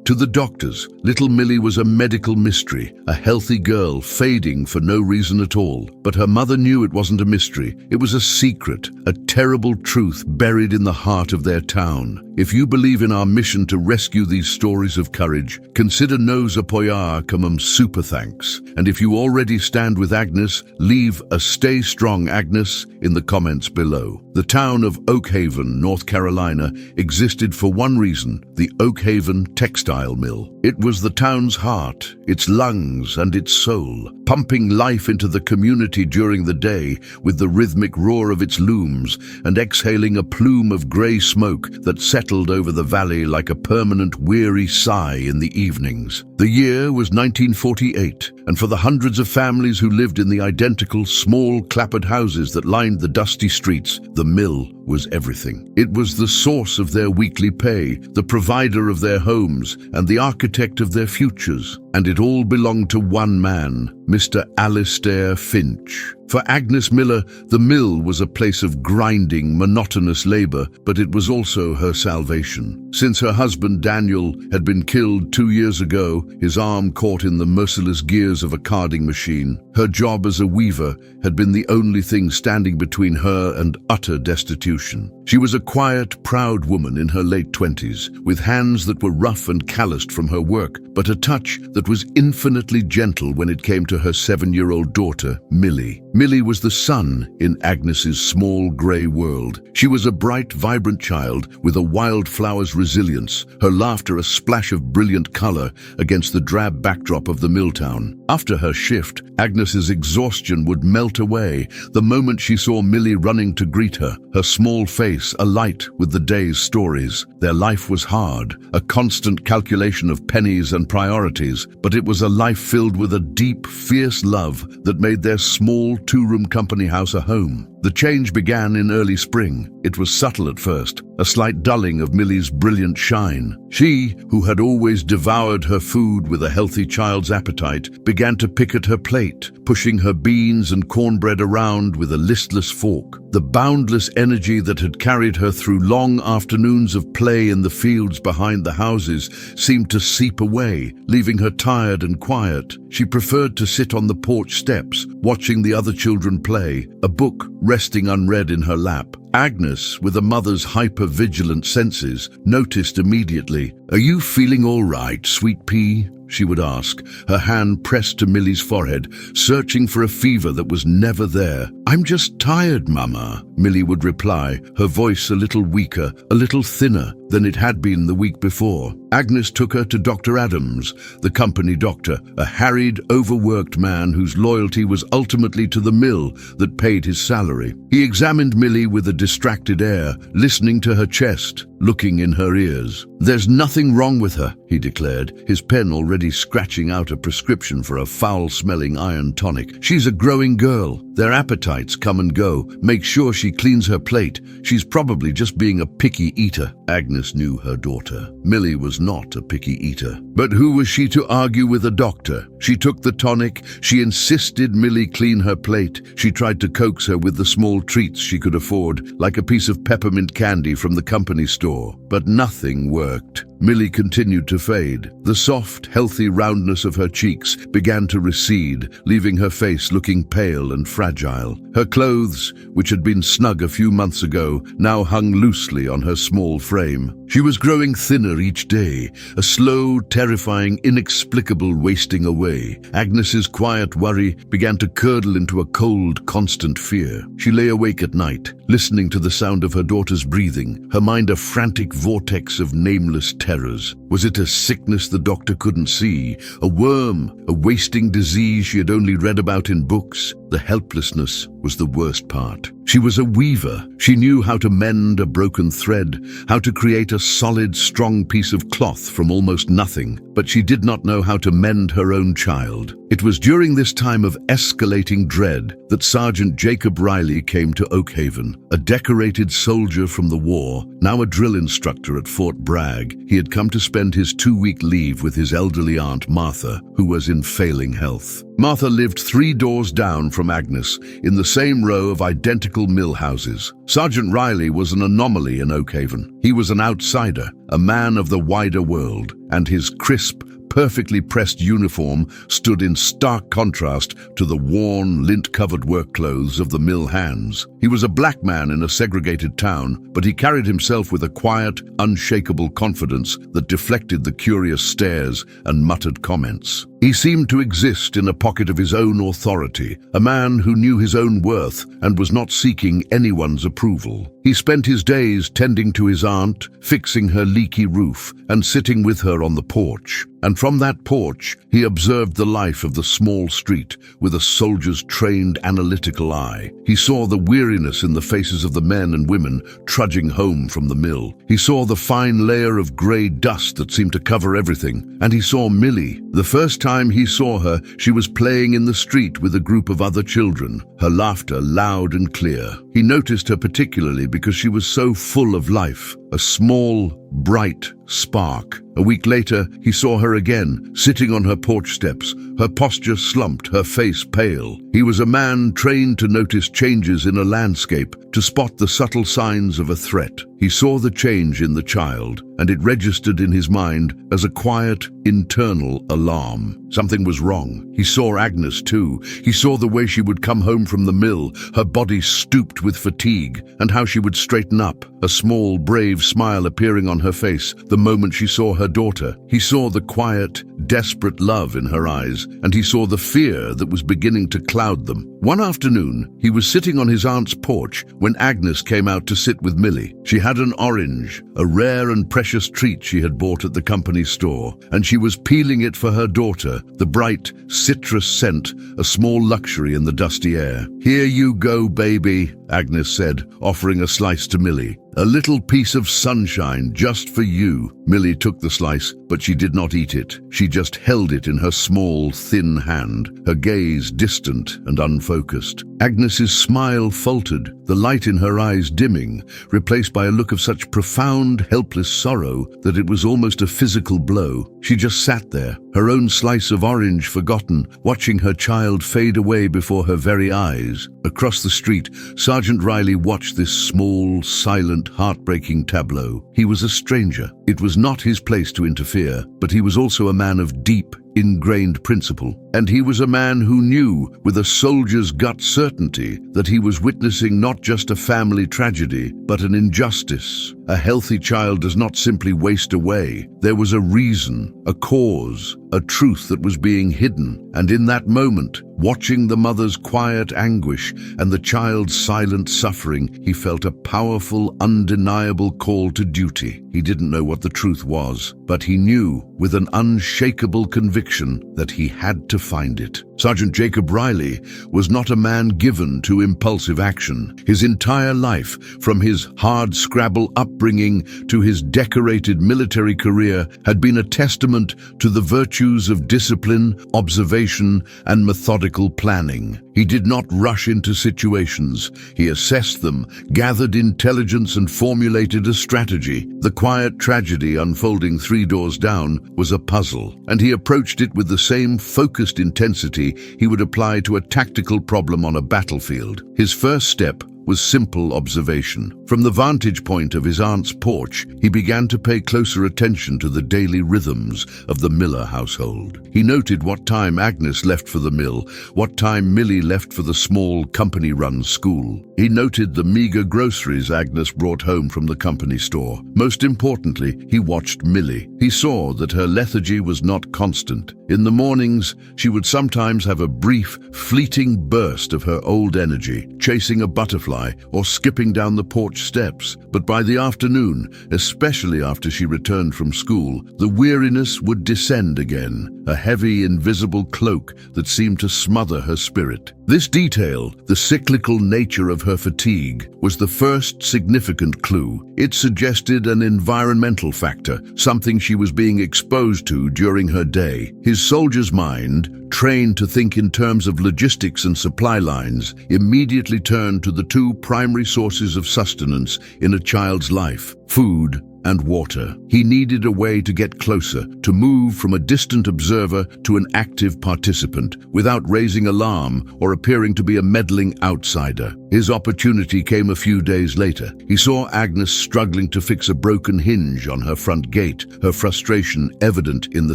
To the doctors, little Millie was a medical mystery, a healthy girl fading for no reason at all. But her mother knew it wasn't a mystery. It was a secret, a terrible truth buried in the heart of their town. If you believe in our mission to rescue these stories of courage, consider nos apoiar como super thanks. And if you already stand with Agnes, leave a "Stay Strong, Agnes" in the comments below. The town of Oakhaven, North Carolina, existed for one reason: the Oakhaven Textile Mill. It was the town's heart, its lungs and its soul, pumping life into the community during the day with the rhythmic roar of its looms and exhaling a plume of grey smoke that settled over the valley like a permanent weary sigh in the evenings. The year was 1948, and for the hundreds of families who lived in the identical small clapboard houses that lined the dusty streets, the mill was everything. It was the source of their weekly pay, the provider of their homes, and the architect of their futures. And it all belonged to one man, Mr. Alistair Finch. For Agnes Miller, the mill was a place of grinding, monotonous labor, but it was also her salvation. Since her husband Daniel had been killed 2 years ago, his arm caught in the merciless gears of a carding machine, her job as a weaver had been the only thing standing between her and utter destitution. She was a quiet, proud woman in her late 20s, with hands that were rough and calloused from her work, but a touch that was infinitely gentle when it came to her 7-year-old daughter, Millie. Millie was the sun in Agnes's small grey world. She was a bright, vibrant child with a wildflower's resilience, her laughter a splash of brilliant colour against the drab backdrop of the mill town. After her shift, Agnes's exhaustion would melt away the moment she saw Millie running to greet her, her small face alight with the day's stories. Their life was hard, a constant calculation of pennies and priorities, but it was a life filled with a deep, fierce love that made their small two-room company house a home. The change began in early spring. It was subtle at first, a slight dulling of Millie's brilliant shine. She, who had always devoured her food with a healthy child's appetite, began to pick at her plate, pushing her beans and cornbread around with a listless fork. The boundless energy that had carried her through long afternoons of play in the fields behind the houses seemed to seep away, leaving her tired and quiet. She preferred to sit on the porch steps, watching the other children play, a book resting unread in her lap. Agnes, with a mother's hyper-vigilant senses, noticed immediately. "Are you feeling all right, sweet pea?" she would ask, her hand pressed to Millie's forehead, searching for a fever that was never there. "I'm just tired, Mama," Millie would reply, her voice a little weaker, a little thinner than it had been the week before. Agnes took her to Dr. Adams, the company doctor, a harried, overworked man whose loyalty was ultimately to the mill that paid his salary. He examined Millie with a distracted air, listening to her chest, looking in her ears. "There's nothing wrong with her," he declared, his pen already scratching out a prescription for a foul-smelling iron tonic. "She's a growing girl. Their appetites come and go. Make sure she cleans her plate. She's probably just being a picky eater." Agnes knew her daughter. Millie was not a picky eater. But who was she to argue with a doctor? She took the tonic. She insisted Millie clean her plate. She tried to coax her with the small treats she could afford, like a piece of peppermint candy from the company store. But nothing worked. Millie continued to fade. The soft, healthy roundness of her cheeks began to recede, leaving her face looking pale and fragile. Her clothes, which had been snug a few months ago, now hung loosely on her small frame. She was growing thinner each day, a slow, terrifying, inexplicable wasting away. Agnes's quiet worry began to curdle into a cold, constant fear. She lay awake at night, listening to the sound of her daughter's breathing, her mind a frantic vortex of nameless terrors. Was it a sickness the doctor couldn't see? A worm? A wasting disease she had only read about in books? The helplessness was the worst part. She was a weaver. She knew how to mend a broken thread, how to create a solid, strong piece of cloth from almost nothing, but she did not know how to mend her own child. It was during this time of escalating dread that Sergeant Jacob Riley came to Oakhaven, a decorated soldier from the war, now a drill instructor at Fort Bragg. He had come to spend his 2-week leave with his elderly aunt Martha, who was in failing health. Martha lived 3 doors down from Agnes, in the same row of identical typical mill houses. Sergeant Riley was an anomaly in Oakhaven. He was an outsider, a man of the wider world, and his crisp, perfectly pressed uniform stood in stark contrast to the worn, lint-covered work clothes of the mill hands. He was a black man in a segregated town, but he carried himself with a quiet, unshakable confidence that deflected the curious stares and muttered comments. He seemed to exist in a pocket of his own authority, a man who knew his own worth and was not seeking anyone's approval. He spent his days tending to his aunt, fixing her leaky roof, and sitting with her on the porch. And from that porch, he observed the life of the small street with a soldier's trained analytical eye. He saw the weariness in the faces of the men and women trudging home from the mill. He saw the fine layer of grey dust that seemed to cover everything. And he saw Millie. The first time he saw her, she was playing in the street with a group of other children, her laughter loud and clear. He noticed her particularly because she was so full of life, a small, bright spark. A week later, he saw her again, sitting on her porch steps, her posture slumped, her face pale. He was a man trained to notice changes in a landscape, to spot the subtle signs of a threat. He saw the change in the child, and it registered in his mind as a quiet, internal alarm. Something was wrong. He saw Agnes too. He saw the way she would come home from the mill, her body stooped with fatigue, and how she would straighten up, a small, brave smile appearing on her face the moment she saw her daughter. He saw the quiet, desperate love in her eyes, and he saw the fear that was beginning to cloud them. One afternoon, he was sitting on his aunt's porch when Agnes came out to sit with Millie. She had an orange, a rare and precious treat she had bought at the company store, and she was peeling it for her daughter, the bright, citrus scent, a small luxury in the dusty air. "Here you go, baby," Agnes said, offering a slice to Millie. "A little piece of sunshine just for you." Millie took the slice, but she did not eat it. She just held it in her small, thin hand, her gaze distant and unfocused. Agnes's smile faltered, the light in her eyes dimming, replaced by a look of such profound, helpless sorrow that it was almost a physical blow. She just sat there, her own slice of orange forgotten, watching her child fade away before her very eyes. Across the street, Sergeant Riley watched this small, silent, heartbreaking tableau. He was a stranger. It was not his place to interfere, but he was also a man of deep, ingrained principle. And he was a man who knew, with a soldier's gut certainty, that he was witnessing not just a family tragedy, but an injustice. A healthy child does not simply waste away. There was a reason, a cause, a truth that was being hidden. And in that moment, watching the mother's quiet anguish and the child's silent suffering, he felt a powerful, undeniable call to duty. He didn't know what the truth was, but he knew, with an unshakable conviction, that he had to find it. Sergeant Jacob Riley was not a man given to impulsive action. His entire life, from his hard-scrabble upbringing to his decorated military career, had been a testament to the virtues of discipline, observation, and methodical planning. He did not rush into situations. He assessed them, gathered intelligence, and formulated a strategy. The quiet tragedy unfolding 3 doors down was a puzzle, and he approached it with the same focused intensity he would apply to a tactical problem on a battlefield. His first step was simple observation. From the vantage point of his aunt's porch, he began to pay closer attention to the daily rhythms of the Miller household. He noted what time Agnes left for the mill, what time Millie left for the small company-run school. He noted the meager groceries Agnes brought home from the company store. Most importantly, he watched Millie. He saw that her lethargy was not constant. In the mornings, she would sometimes have a brief, fleeting burst of her old energy, chasing a butterfly or skipping down the porch steps. But by the afternoon, especially after she returned from school, the weariness would descend again, a heavy, invisible cloak that seemed to smother her spirit. This detail, the cyclical nature of her fatigue, was the first significant clue. It suggested an environmental factor, something she was being exposed to during her day. His soldier's mind, trained to think in terms of logistics and supply lines, immediately turned to the 2 primary sources of sustenance in a child's life: food and water. He needed a way to get closer, to move from a distant observer to an active participant, without raising alarm or appearing to be a meddling outsider. His opportunity came a few days later. He saw Agnes struggling to fix a broken hinge on her front gate, her frustration evident in the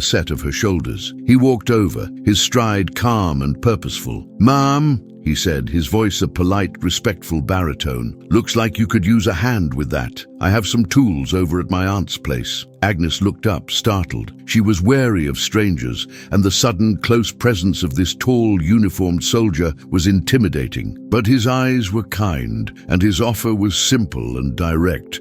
set of her shoulders. He walked over, his stride calm and purposeful. "Ma'am," he said, his voice a polite, respectful baritone. "Looks like you could use a hand with that. I have some tools over at my aunt's place." Agnes looked up, startled. She was wary of strangers, and the sudden, close presence of this tall, uniformed soldier was intimidating. But his eyes were kind, and his offer was simple and direct.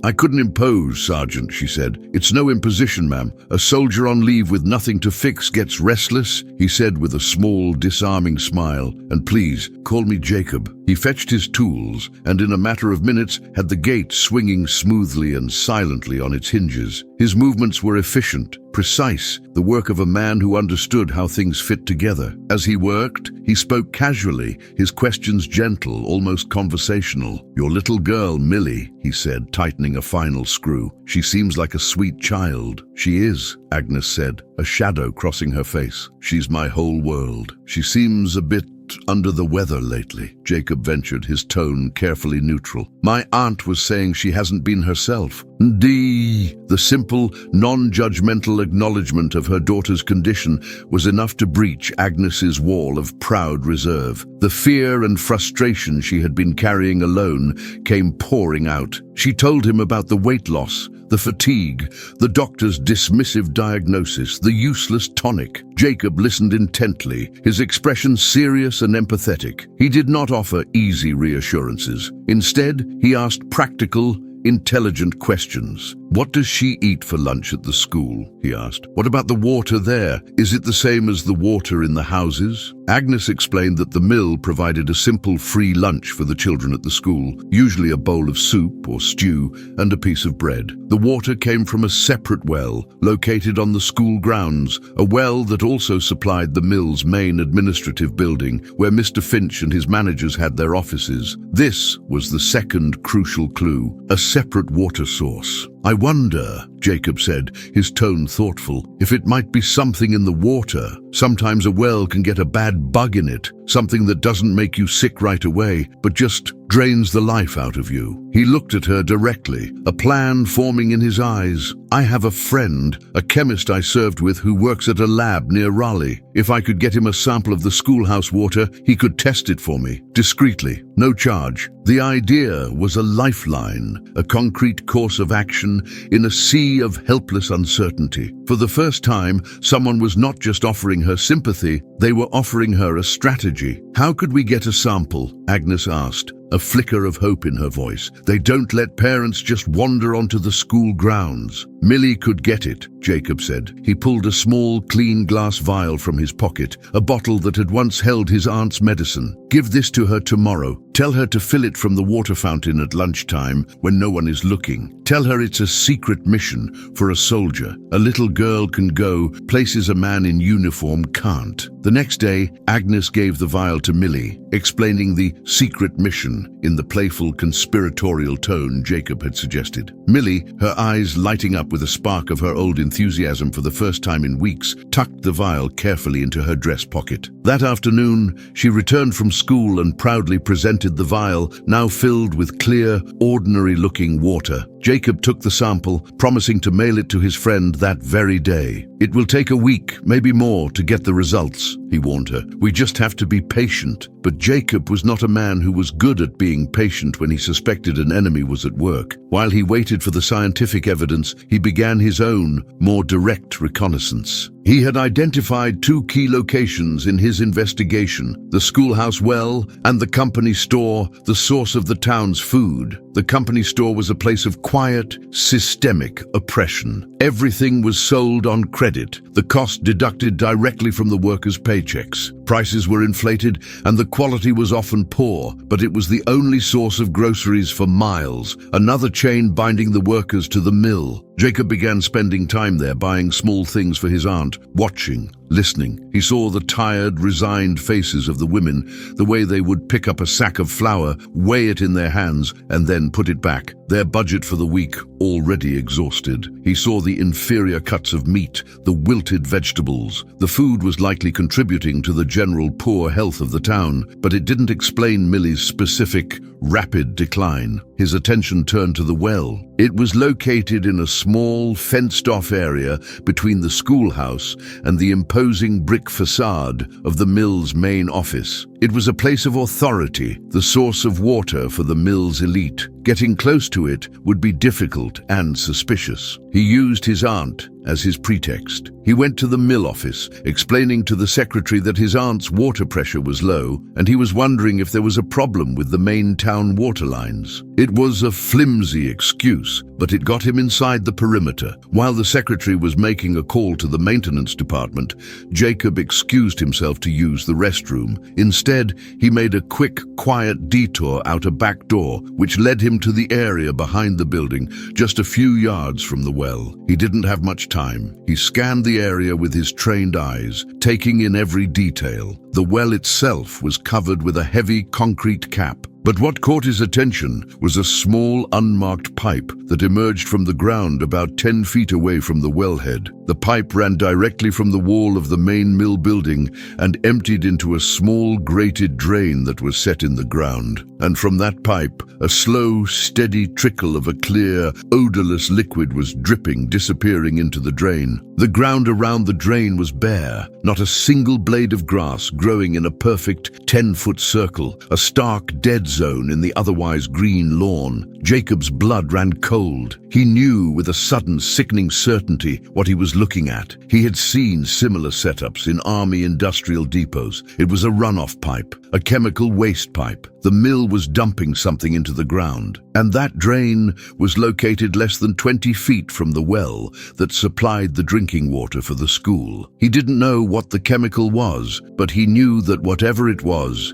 I couldn't impose, Sergeant," she said. "It's no imposition, ma'am. A soldier on leave with nothing to fix gets restless," he said with a small, disarming smile. "And please, call me Jacob." He fetched his tools, and in a matter of minutes had the gate swinging smoothly and silently on its hinges. His movements were efficient, precise, the work of a man who understood how things fit together. As he worked, he spoke casually, his questions gentle, almost conversational. "Your little girl, Millie," he said, tightening a final screw. "She seems like a sweet child." "She is," Agnes said, a shadow crossing her face. "She's my whole world. She seems a bit under the weather lately," Jacob ventured, his tone carefully neutral. "My aunt was saying she hasn't been herself." The simple, non-judgmental acknowledgement of her daughter's condition was enough to breach Agnes's wall of proud reserve. The fear and frustration she had been carrying alone came pouring out. She told him about the weight loss, the fatigue, the doctor's dismissive diagnosis, the useless tonic. Jacob listened intently, his expression serious and empathetic. He did not offer easy reassurances. Instead, he asked practical, intelligent questions. "What does she eat for lunch at the school?" he asked. "What about the water there? Is it the same as the water in the houses?" Agnes explained that the mill provided a simple free lunch for the children at the school, usually a bowl of soup or stew and a piece of bread. The water came from a separate well located on the school grounds, a well that also supplied the mill's main administrative building, where Mr. Finch and his managers had their offices. This was the second crucial clue, a separate water source. "I wonder," Jacob said, his tone thoughtful, "if it might be something in the water. Sometimes a well can get a bad bug in it, something that doesn't make you sick right away, but just drains the life out of you." He looked at her directly, a plan forming in his eyes. "I have a friend, a chemist I served with, who works at a lab near Raleigh. If I could get him a sample of the schoolhouse water, he could test it for me, discreetly, no charge." The idea was a lifeline, a concrete course of action in a sea of helpless uncertainty. For the first time, someone was not just offering her sympathy, they were offering her a strategy. "How could we get a sample?" Agnes asked, a flicker of hope in her voice. "They don't let parents just wander onto the school grounds." "Millie could get it," Jacob said. He pulled a small, clean glass vial from his pocket, a bottle that had once held his aunt's medicine. "Give this to her tomorrow. Tell her to fill it from the water fountain at lunchtime when no one is looking. Tell her it's a secret mission for a soldier. A little girl can go places a man in uniform can't." The next day, Agnes gave the vial to Millie, explaining the secret mission in the playful, conspiratorial tone Jacob had suggested. Millie, her eyes lighting up with a spark of her old enthusiasm for the first time in weeks, tucked the vial carefully into her dress pocket. That afternoon, she returned from school and proudly presented the vial, now filled with clear, ordinary-looking water. Jacob took the sample, promising to mail it to his friend that very day. "It will take a week, maybe more, to get the results," he warned her. "We just have to be patient." But Jacob was not a man who was good at being patient when he suspected an enemy was at work. While he waited for the scientific evidence, he began his own, more direct reconnaissance. He had identified two key locations in his investigation: the schoolhouse well and the company store, the source of the town's food. The company store was a place of quiet, systemic oppression. Everything was sold on credit, the cost deducted directly from the workers' paychecks. Prices were inflated and the quality was often poor, but it was the only source of groceries for miles, another chain binding the workers to the mill. Jacob began spending time there, buying small things for his aunt, watching, listening. He saw the tired, resigned faces of the women, the way they would pick up a sack of flour, weigh it in their hands, and then put it back, their budget for the week already exhausted. He saw the inferior cuts of meat, the wilted vegetables. The food was likely contributing to the general poor health of the town, but it didn't explain Millie's specific, rapid decline. His attention turned to the well. It was located in a small, fenced-off area between the schoolhouse and the imposing brick facade of the mill's main office. It was a place of authority, the source of water for the mill's elite. Getting close to it would be difficult and suspicious. He used his aunt as his pretext. He went to the mill office, explaining to the secretary that his aunt's water pressure was low, and he was wondering if there was a problem with the main town water lines. It was a flimsy excuse, but it got him inside the perimeter. While the secretary was making a call to the maintenance department, Jacob excused himself to use the restroom. Instead, he made a quick, quiet detour out a back door, which led him to the area behind the building, just a few yards from the well. He didn't have much time. He scanned the area with his trained eyes, taking in every detail. The well itself was covered with a heavy concrete cap. But what caught his attention was a small, unmarked pipe that emerged from the ground about 10 feet away from the wellhead. The pipe ran directly from the wall of the main mill building and emptied into a small grated drain that was set in the ground. And from that pipe, a slow, steady trickle of a clear, odorless liquid was dripping, disappearing into the drain. The ground around the drain was bare, not a single blade of grass growing in a perfect 10-foot circle, a stark dead zone in the otherwise green lawn. Jacob's blood ran cold. He knew with a sudden, sickening certainty what he was looking at. He had seen similar setups in army industrial depots. It was a runoff pipe, a chemical waste pipe. The mill was dumping something into the ground, and that drain was located less than 20 feet from the well that supplied the drinking water for the school. He didn't know what the chemical was, but he knew that whatever it was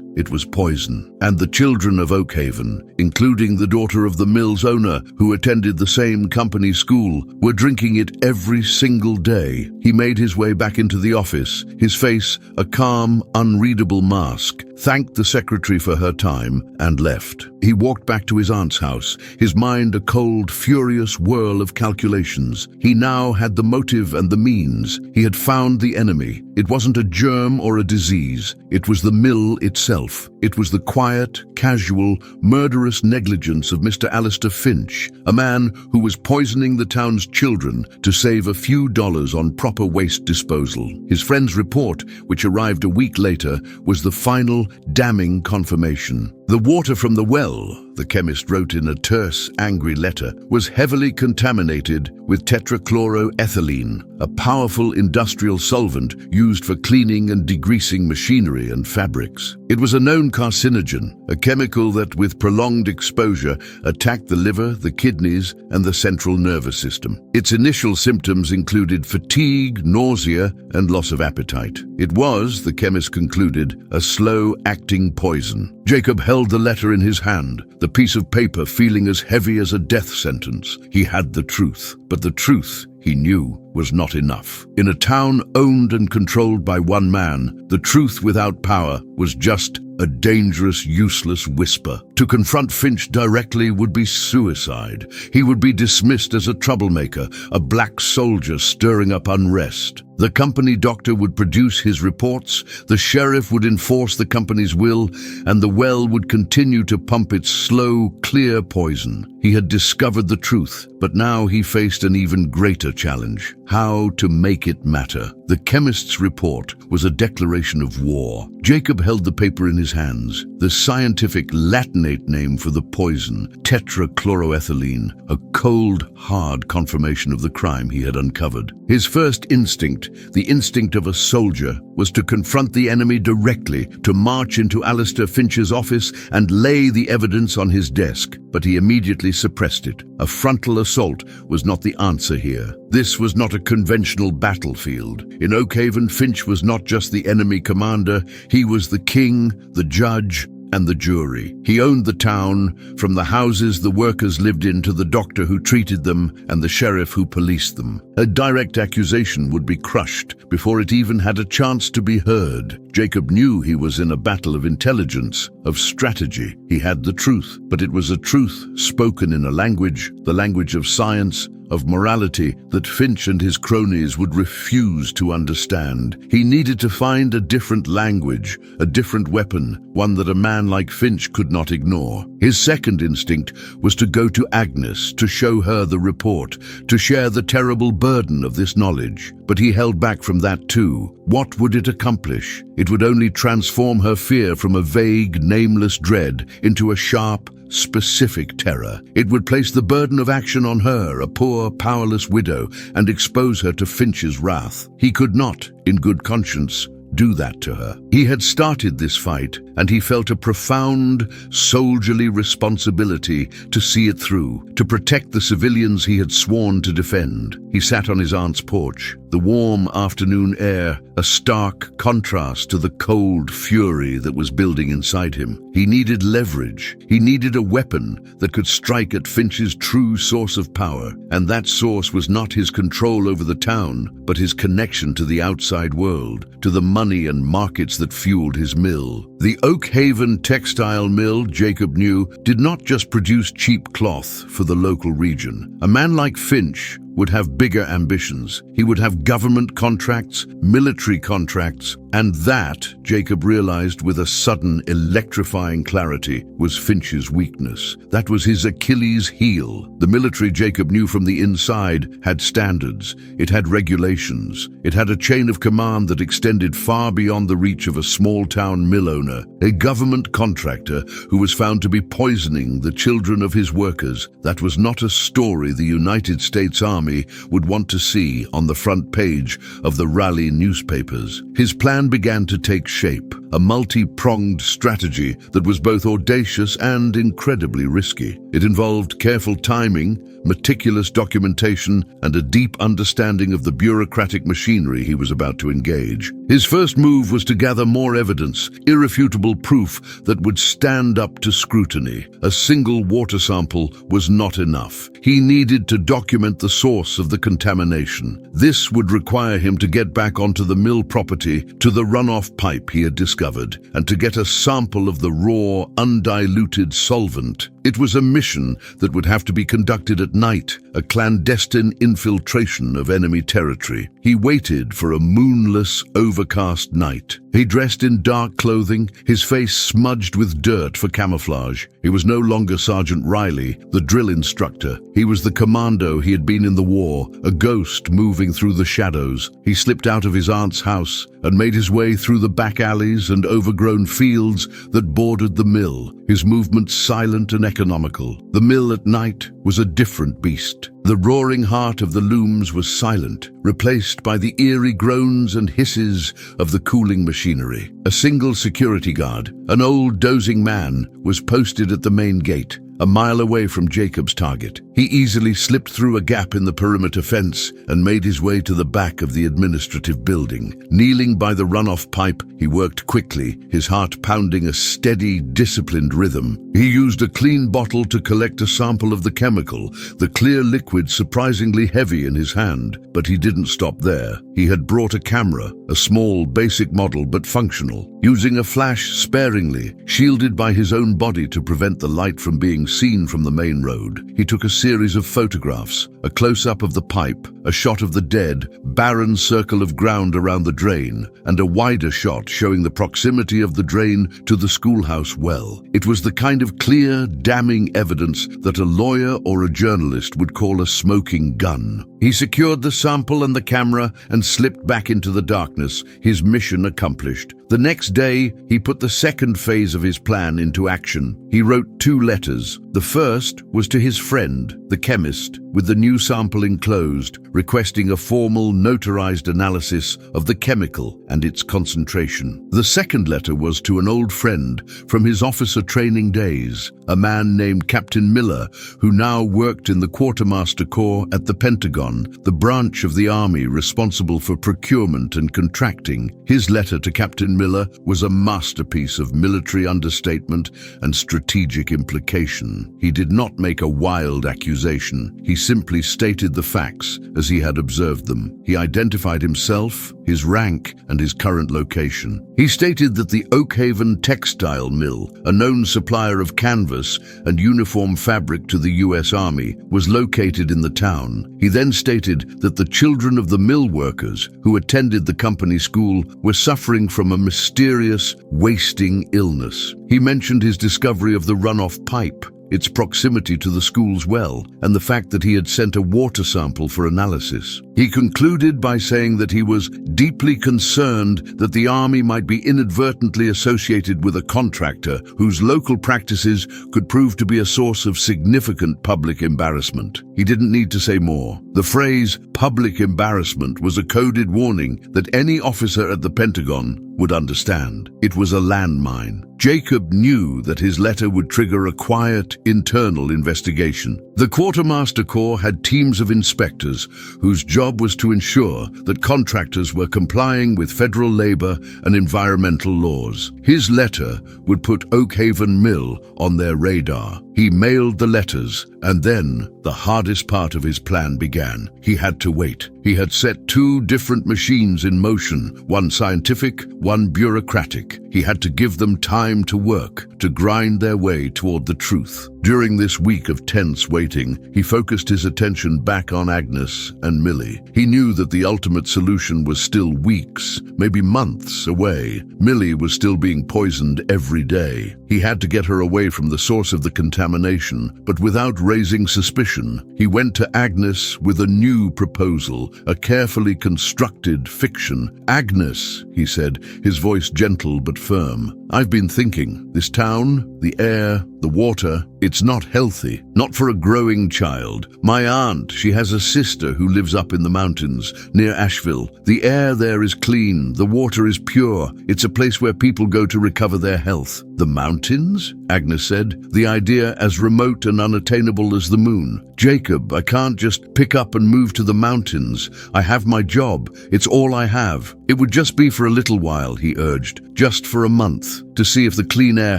poison. And the children of Oakhaven, including the daughter of the mill's owner who attended the same company school, were drinking it every single day. He made his way back into the office, his face a calm, unreadable mask, thanked the secretary for her time, and left. He walked back to his aunt's house, his mind a cold, furious whirl of calculations. He now had the motive and the means. He had found the enemy. It wasn't a germ or a disease. It was the mill itself. It was the quiet, casual, murderous negligence of Mr. Alistair Finch, a man who was poisoning the town's children to save a few dollars on proper waste disposal. His friend's report, which arrived a week later, was the final, damning confirmation. The water from the well, the chemist wrote in a terse, angry letter, was heavily contaminated with tetrachloroethylene, a powerful industrial solvent used for cleaning and degreasing machinery and fabrics. It was a known carcinogen, a chemical that, with prolonged exposure, attacked the liver, the kidneys, and the central nervous system. Its initial symptoms included fatigue, nausea, and loss of appetite. It was, the chemist concluded, a slow-acting poison. Jacob held the letter in his hand, the piece of paper feeling as heavy as a death sentence. He had the truth, but the truth, he knew, was not enough. In a town owned and controlled by one man, the truth without power was just a dangerous, useless whisper. To confront Finch directly would be suicide. He would be dismissed as a troublemaker, a black soldier stirring up unrest. The company doctor would produce his reports, the sheriff would enforce the company's will, and the well would continue to pump its slow, clear poison. He had discovered the truth, but now he faced an even greater challenge: how to make it matter. The chemist's report was a declaration of war. Jacob held the paper in his hands. The scientific Latinate name for the poison, tetrachloroethylene, a cold, hard confirmation of the crime he had uncovered. His first instinct, the instinct of a soldier, was to confront the enemy directly, to march into Alistair Finch's office and lay the evidence on his desk. But he immediately suppressed it. A frontal assault was not the answer here. This was not a conventional battlefield. In Oakhaven, Finch was not just the enemy commander, he was the king, the judge, and the jury. He owned the town, from the houses the workers lived in to the doctor who treated them and the sheriff who policed them. A direct accusation would be crushed before it even had a chance to be heard. Jacob knew he was in a battle of intelligence, of strategy. He had the truth, but it was a truth spoken in a language, the language of science, of morality, that Finch and his cronies would refuse to understand. He needed to find a different language, a different weapon, one that a man like Finch could not ignore. His second instinct was to go to Agnes, to show her the report, to share the terrible burden of this knowledge. But he held back from that too. What would it accomplish? It would only transform her fear from a vague, nameless dread into a sharp, specific terror. It would place the burden of action on her, a poor, powerless widow, and expose her to Finch's wrath. He could not, in good conscience, do that to her. He had started this fight, and he felt a profound, soldierly responsibility to see it through, to protect the civilians he had sworn to defend. He sat on his aunt's porch, the warm afternoon air, a stark contrast to the cold fury that was building inside him. He needed leverage. He needed a weapon that could strike at Finch's true source of power, and that source was not his control over the town, but his connection to the outside world, to the money and markets that fueled his mill. The Oakhaven Textile Mill, Jacob knew, did not just produce cheap cloth for the local region. A man like Finch would have bigger ambitions. He would have government contracts, military contracts, and that, Jacob realized with a sudden, electrifying clarity, was Finch's weakness. That was his Achilles heel. The military, Jacob knew from the inside, had standards. It had regulations. It had a chain of command that extended far beyond the reach of a small-town mill owner, a government contractor who was found to be poisoning the children of his workers. That was not a story the United States Army would want to see on the front page of the Raleigh newspapers. His plan began to take shape, a multi-pronged strategy that was both audacious and incredibly risky. It involved careful timing, meticulous documentation, and a deep understanding of the bureaucratic machinery he was about to engage. His first move was to gather more evidence, irrefutable proof that would stand up to scrutiny. A single water sample was not enough. He needed to document the source of the contamination. This would require him to get back onto the mill property, to the runoff pipe he had discovered, and to get a sample of the raw, undiluted solvent. It was a mission that would have to be conducted at night, a clandestine infiltration of enemy territory. He waited for a moonless, overcast night. He dressed in dark clothing, his face smudged with dirt for camouflage. He was no longer Sergeant Riley, the drill instructor. He was the commando he had been in the war, a ghost moving through the shadows. He slipped out of his aunt's house and made his way through the back alleys and overgrown fields that bordered the mill, his movements silent and economical. The mill at night was a different beast. The roaring heart of the looms was silent, replaced by the eerie groans and hisses of the cooling machinery. A single security guard, an old dozing man, was posted at the main gate, a mile away from Jacob's target. He easily slipped through a gap in the perimeter fence and made his way to the back of the administrative building. Kneeling by the runoff pipe, he worked quickly, his heart pounding a steady, disciplined rhythm. He used a clean bottle to collect a sample of the chemical, the clear liquid surprisingly heavy in his hand. But he didn't stop there. He had brought a camera, a small, basic model but functional. Using a flash sparingly, shielded by his own body to prevent the light from being seen from the main road, he took a series of photographs, a close-up of the pipe, a shot of the dead, barren circle of ground around the drain, and a wider shot showing the proximity of the drain to the schoolhouse well. It was the kind of clear, damning evidence that a lawyer or a journalist would call a smoking gun. He secured the sample and the camera and slipped back into the darkness, his mission accomplished. The next day, he put the second phase of his plan into action. He wrote 2 letters. The first was to his friend, the chemist, with the new sample enclosed, requesting a formal, notarized analysis of the chemical and its concentration. The second letter was to an old friend from his officer training days, a man named Captain Miller, who now worked in the Quartermaster Corps at the Pentagon. Pentagon, the branch of the Army responsible for procurement and contracting. His letter to Captain Miller was a masterpiece of military understatement and strategic implication. He did not make a wild accusation. He simply stated the facts as he had observed them. He identified himself, his rank, and his current location. He stated that the Oakhaven Textile Mill, a known supplier of canvas and uniform fabric to the U.S. Army, was located in the town. He then stated that the children of the mill workers who attended the company school were suffering from a mysterious, wasting illness. He mentioned his discovery of the runoff pipe, its proximity to the school's well, and the fact that he had sent a water sample for analysis. He concluded by saying that he was deeply concerned that the Army might be inadvertently associated with a contractor whose local practices could prove to be a source of significant public embarrassment. He didn't need to say more. The phrase public embarrassment was a coded warning that any officer at the Pentagon would understand. It was a landmine. Jacob knew that his letter would trigger a quiet, internal investigation. The Quartermaster Corps had teams of inspectors whose job was to ensure that contractors were complying with federal labor and environmental laws. His letter would put Oakhaven Mill on their radar. He mailed the letters, and then the hardest part of his plan began. He had to wait. He had set 2 different machines in motion, one scientific, one bureaucratic. He had to give them time to work, to grind their way toward the truth. During this week of tense waiting, he focused his attention back on Agnes and Millie. He knew that the ultimate solution was still weeks, maybe months away. Millie was still being poisoned every day. He had to get her away from the source of the contamination, but without raising suspicion, he went to Agnes with a new proposal, a carefully constructed fiction. "Agnes," he said, his voice gentle but firm, "I've been thinking, this town, the air, the water, it's not healthy, not for a growing child. My aunt, she has a sister who lives up in the mountains, near Asheville. The air there is clean, the water is pure. It's a place where people go to recover their health." "The mountains?" Agnes said, the idea as remote and unattainable as the moon. "Jacob, I can't just pick up and move to the mountains. I have my job. It's all I have." "It would just be for a little while," he urged, "just for a month, to see if the clean air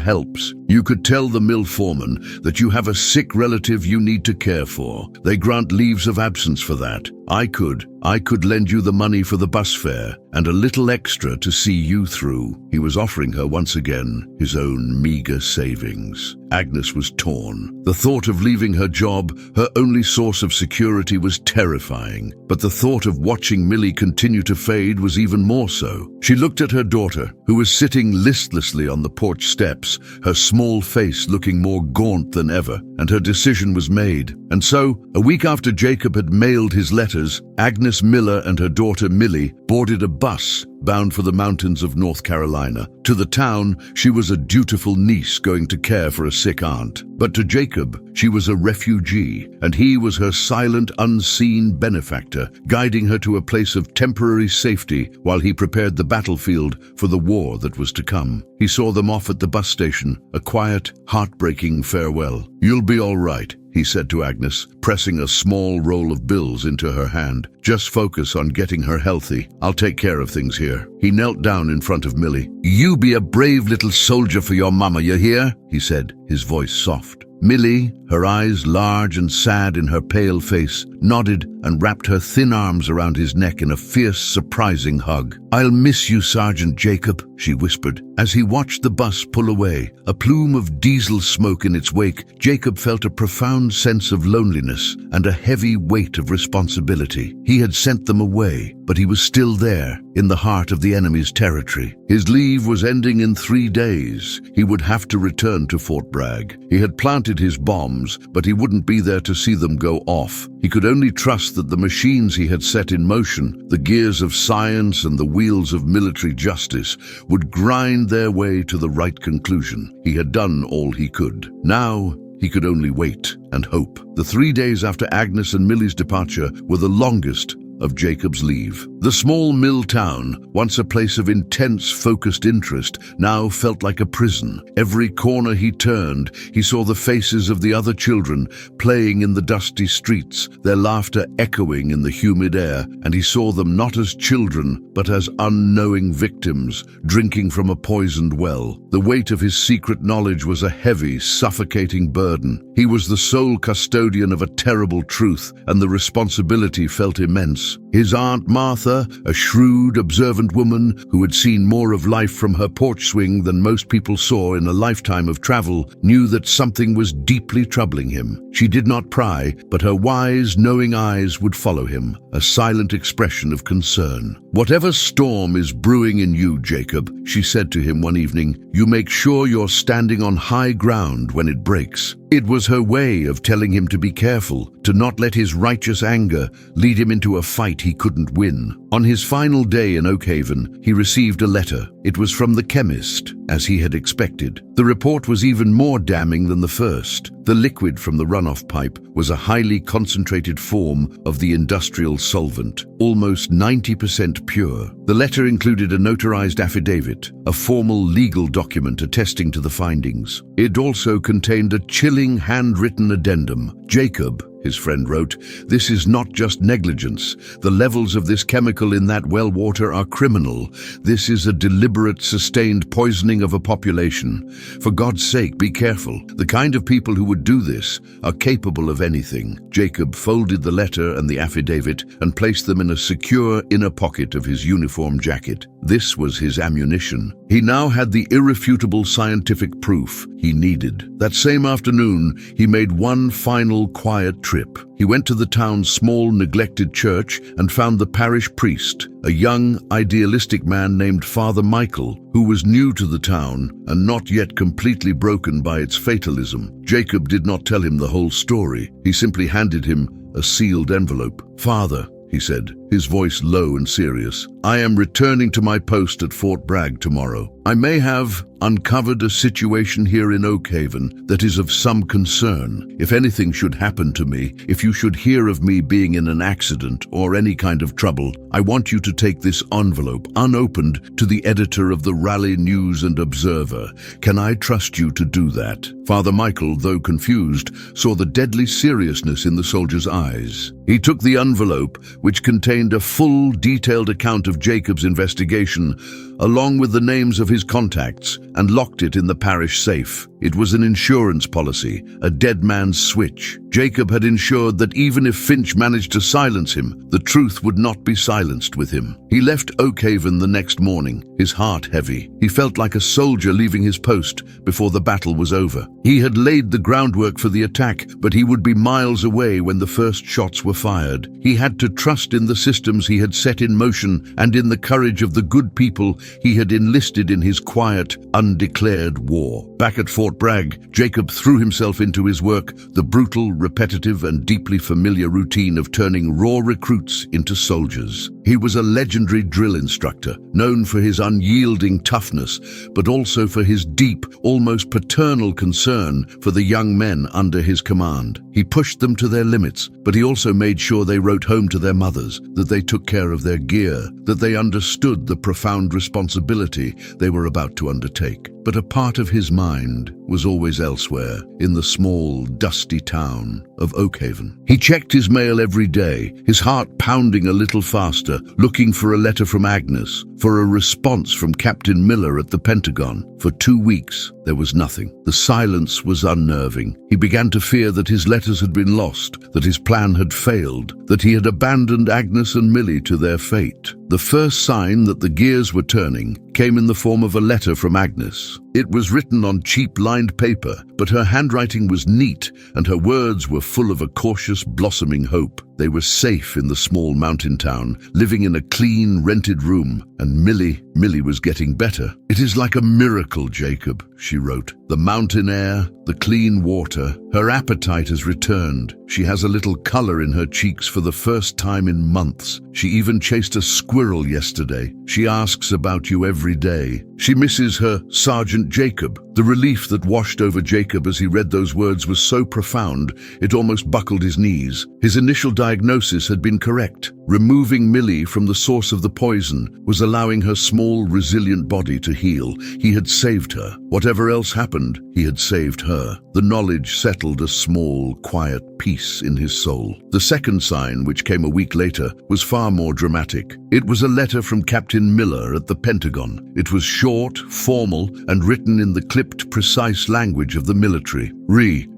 helps. You could tell the mill foreman that you have a sick relative you need to care for. They grant leaves of absence for that. I could lend you the money for the bus fare and a little extra to see you through." He was offering her once again his own meager savings. Agnes was torn. The thought of leaving her job, her only source of security, was terrifying. But the thought of watching Millie continue to fade was even more so. She looked at her daughter, who was sitting listlessly on the porch steps, her small face looking more gaunt than ever, and her decision was made. And so, a week after Jacob had mailed his letters, Agnes Miller and her daughter Millie boarded a bus bound for the mountains of North Carolina. To the town, she was a dutiful niece going to care for a sick aunt. But to Jacob, she was a refugee, and he was her silent, unseen benefactor, guiding her to a place of temporary safety while he prepared the battlefield for the war that was to come. He saw them off at the bus station, a quiet, heartbreaking farewell. "You'll be all right," he said to Agnes, pressing a small roll of bills into her hand. "Just focus on getting her healthy. I'll take care of things here." He knelt down in front of Millie. "You be a brave little soldier for your mama, you hear?" he said, his voice soft. Millie, her eyes large and sad in her pale face, nodded and wrapped her thin arms around his neck in a fierce, surprising hug. "I'll miss you, Sergeant Jacob," she whispered. As he watched the bus pull away, a plume of diesel smoke in its wake, Jacob felt a profound sense of loneliness and a heavy weight of responsibility. He had sent them away, but he was still there, in the heart of the enemy's territory. His leave was ending in 3 days. He would have to return to Fort Bragg. He had planted his bombs, but he wouldn't be there to see them go off. He could only trust that the machines he had set in motion, the gears of science and the wheels of military justice, would grind their way to the right conclusion. He had done all he could. Now, he could only wait and hope. The 3 days after Agnes and Millie's departure were the longest of Jacob's leave. The small mill town, once a place of intense, focused interest, now felt like a prison. Every corner he turned, he saw the faces of the other children playing in the dusty streets, their laughter echoing in the humid air, and he saw them not as children, but as unknowing victims, drinking from a poisoned well. The weight of his secret knowledge was a heavy, suffocating burden. He was the sole custodian of a terrible truth, and the responsibility felt immense. His Aunt Martha, a shrewd, observant woman who had seen more of life from her porch swing than most people saw in a lifetime of travel, knew that something was deeply troubling him. She did not pry, but her wise, knowing eyes would follow him, a silent expression of concern. "Whatever storm is brewing in you, Jacob," she said to him one evening, "you make sure you're standing on high ground when it breaks." It was her way of telling him to be careful, to not let his righteous anger lead him into a fight he couldn't win. On his final day in Oakhaven, he received a letter. It was from the chemist, as he had expected. The report was even more damning than the first. The liquid from the runoff pipe was a highly concentrated form of the industrial solvent, almost 90% pure. The letter included a notarized affidavit, a formal legal document attesting to the findings. It also contained a chilling handwritten addendum. "Jacob," his friend wrote, "this is not just negligence. The levels of this chemical in that well water are criminal. This is a deliberate, sustained poisoning of a population. For God's sake, be careful. The kind of people who would do this are capable of anything." Jacob folded the letter and the affidavit and placed them in a secure inner pocket of his uniform jacket. This was his ammunition. He now had the irrefutable scientific proof he needed. That same afternoon, he made one final quiet trip. He went to the town's small, neglected church and found the parish priest, a young, idealistic man named Father Michael, who was new to the town and not yet completely broken by its fatalism. Jacob did not tell him the whole story. He simply handed him a sealed envelope. "Father," he said, his voice low and serious, "I am returning to my post at Fort Bragg tomorrow. I may have uncovered a situation here in Oakhaven that is of some concern. If anything should happen to me, if you should hear of me being in an accident or any kind of trouble, I want you to take this envelope, unopened, to the editor of the Raleigh News and Observer. Can I trust you to do that?" Father Michael, though confused, saw the deadly seriousness in the soldier's eyes. He took the envelope, which contained a full, detailed account of Jacob's investigation, along with the names of his contacts, and locked it in the parish safe. It was an insurance policy, a dead man's switch. Jacob had ensured that even if Finch managed to silence him, the truth would not be silenced with him. He left Oakhaven the next morning, his heart heavy. He felt like a soldier leaving his post before the battle was over. He had laid the groundwork for the attack, but he would be miles away when the first shots were fired. He had to trust in the systems he had set in motion and in the courage of the good people he had enlisted in his quiet, undeclared war. Back at Fort Bragg, Jacob threw himself into his work, the brutal, repetitive and deeply familiar routine of turning raw recruits into soldiers. He was a legendary drill instructor, known for his unyielding toughness, but also for his deep, almost paternal concern for the young men under his command. He pushed them to their limits, but he also made sure they wrote home to their mothers, that they took care of their gear, that they understood the profound responsibility they were about to undertake. But a part of his mind was always elsewhere, in the small, dusty town of Oakhaven. He checked his mail every day, his heart pounding a little faster, looking for a letter from Agnes, for a response from Captain Miller at the Pentagon. For 2 weeks, there was nothing. The silence was unnerving. He began to fear that his letters had been lost, that his plan had failed, that he had abandoned Agnes and Millie to their fate. The first sign that the gears were turning came in the form of a letter from Agnes. It was written on cheap lined paper, but her handwriting was neat and her words were full of a cautious, blossoming hope. They were safe in the small mountain town, living in a clean, rented room, and Millie Millie was getting better. "It is like a miracle, Jacob," she wrote. "The mountain air, the clean water. Her appetite has returned. She has a little color in her cheeks for the first time in months. She even chased a squirrel yesterday. She asks about you every day. She misses her Sergeant Jacob." The relief that washed over Jacob as he read those words was so profound, it almost buckled his knees. His initial diagnosis had been correct. Removing Millie from the source of the poison was allowing her small, resilient body to heal. He had saved her. Whatever else happened, he had saved her. The knowledge settled a small, quiet peace in his soul. The second sign, which came a week later, was far more dramatic. It was a letter from Captain Miller at the Pentagon. It was short, formal, and written in the clipped, precise language of the military.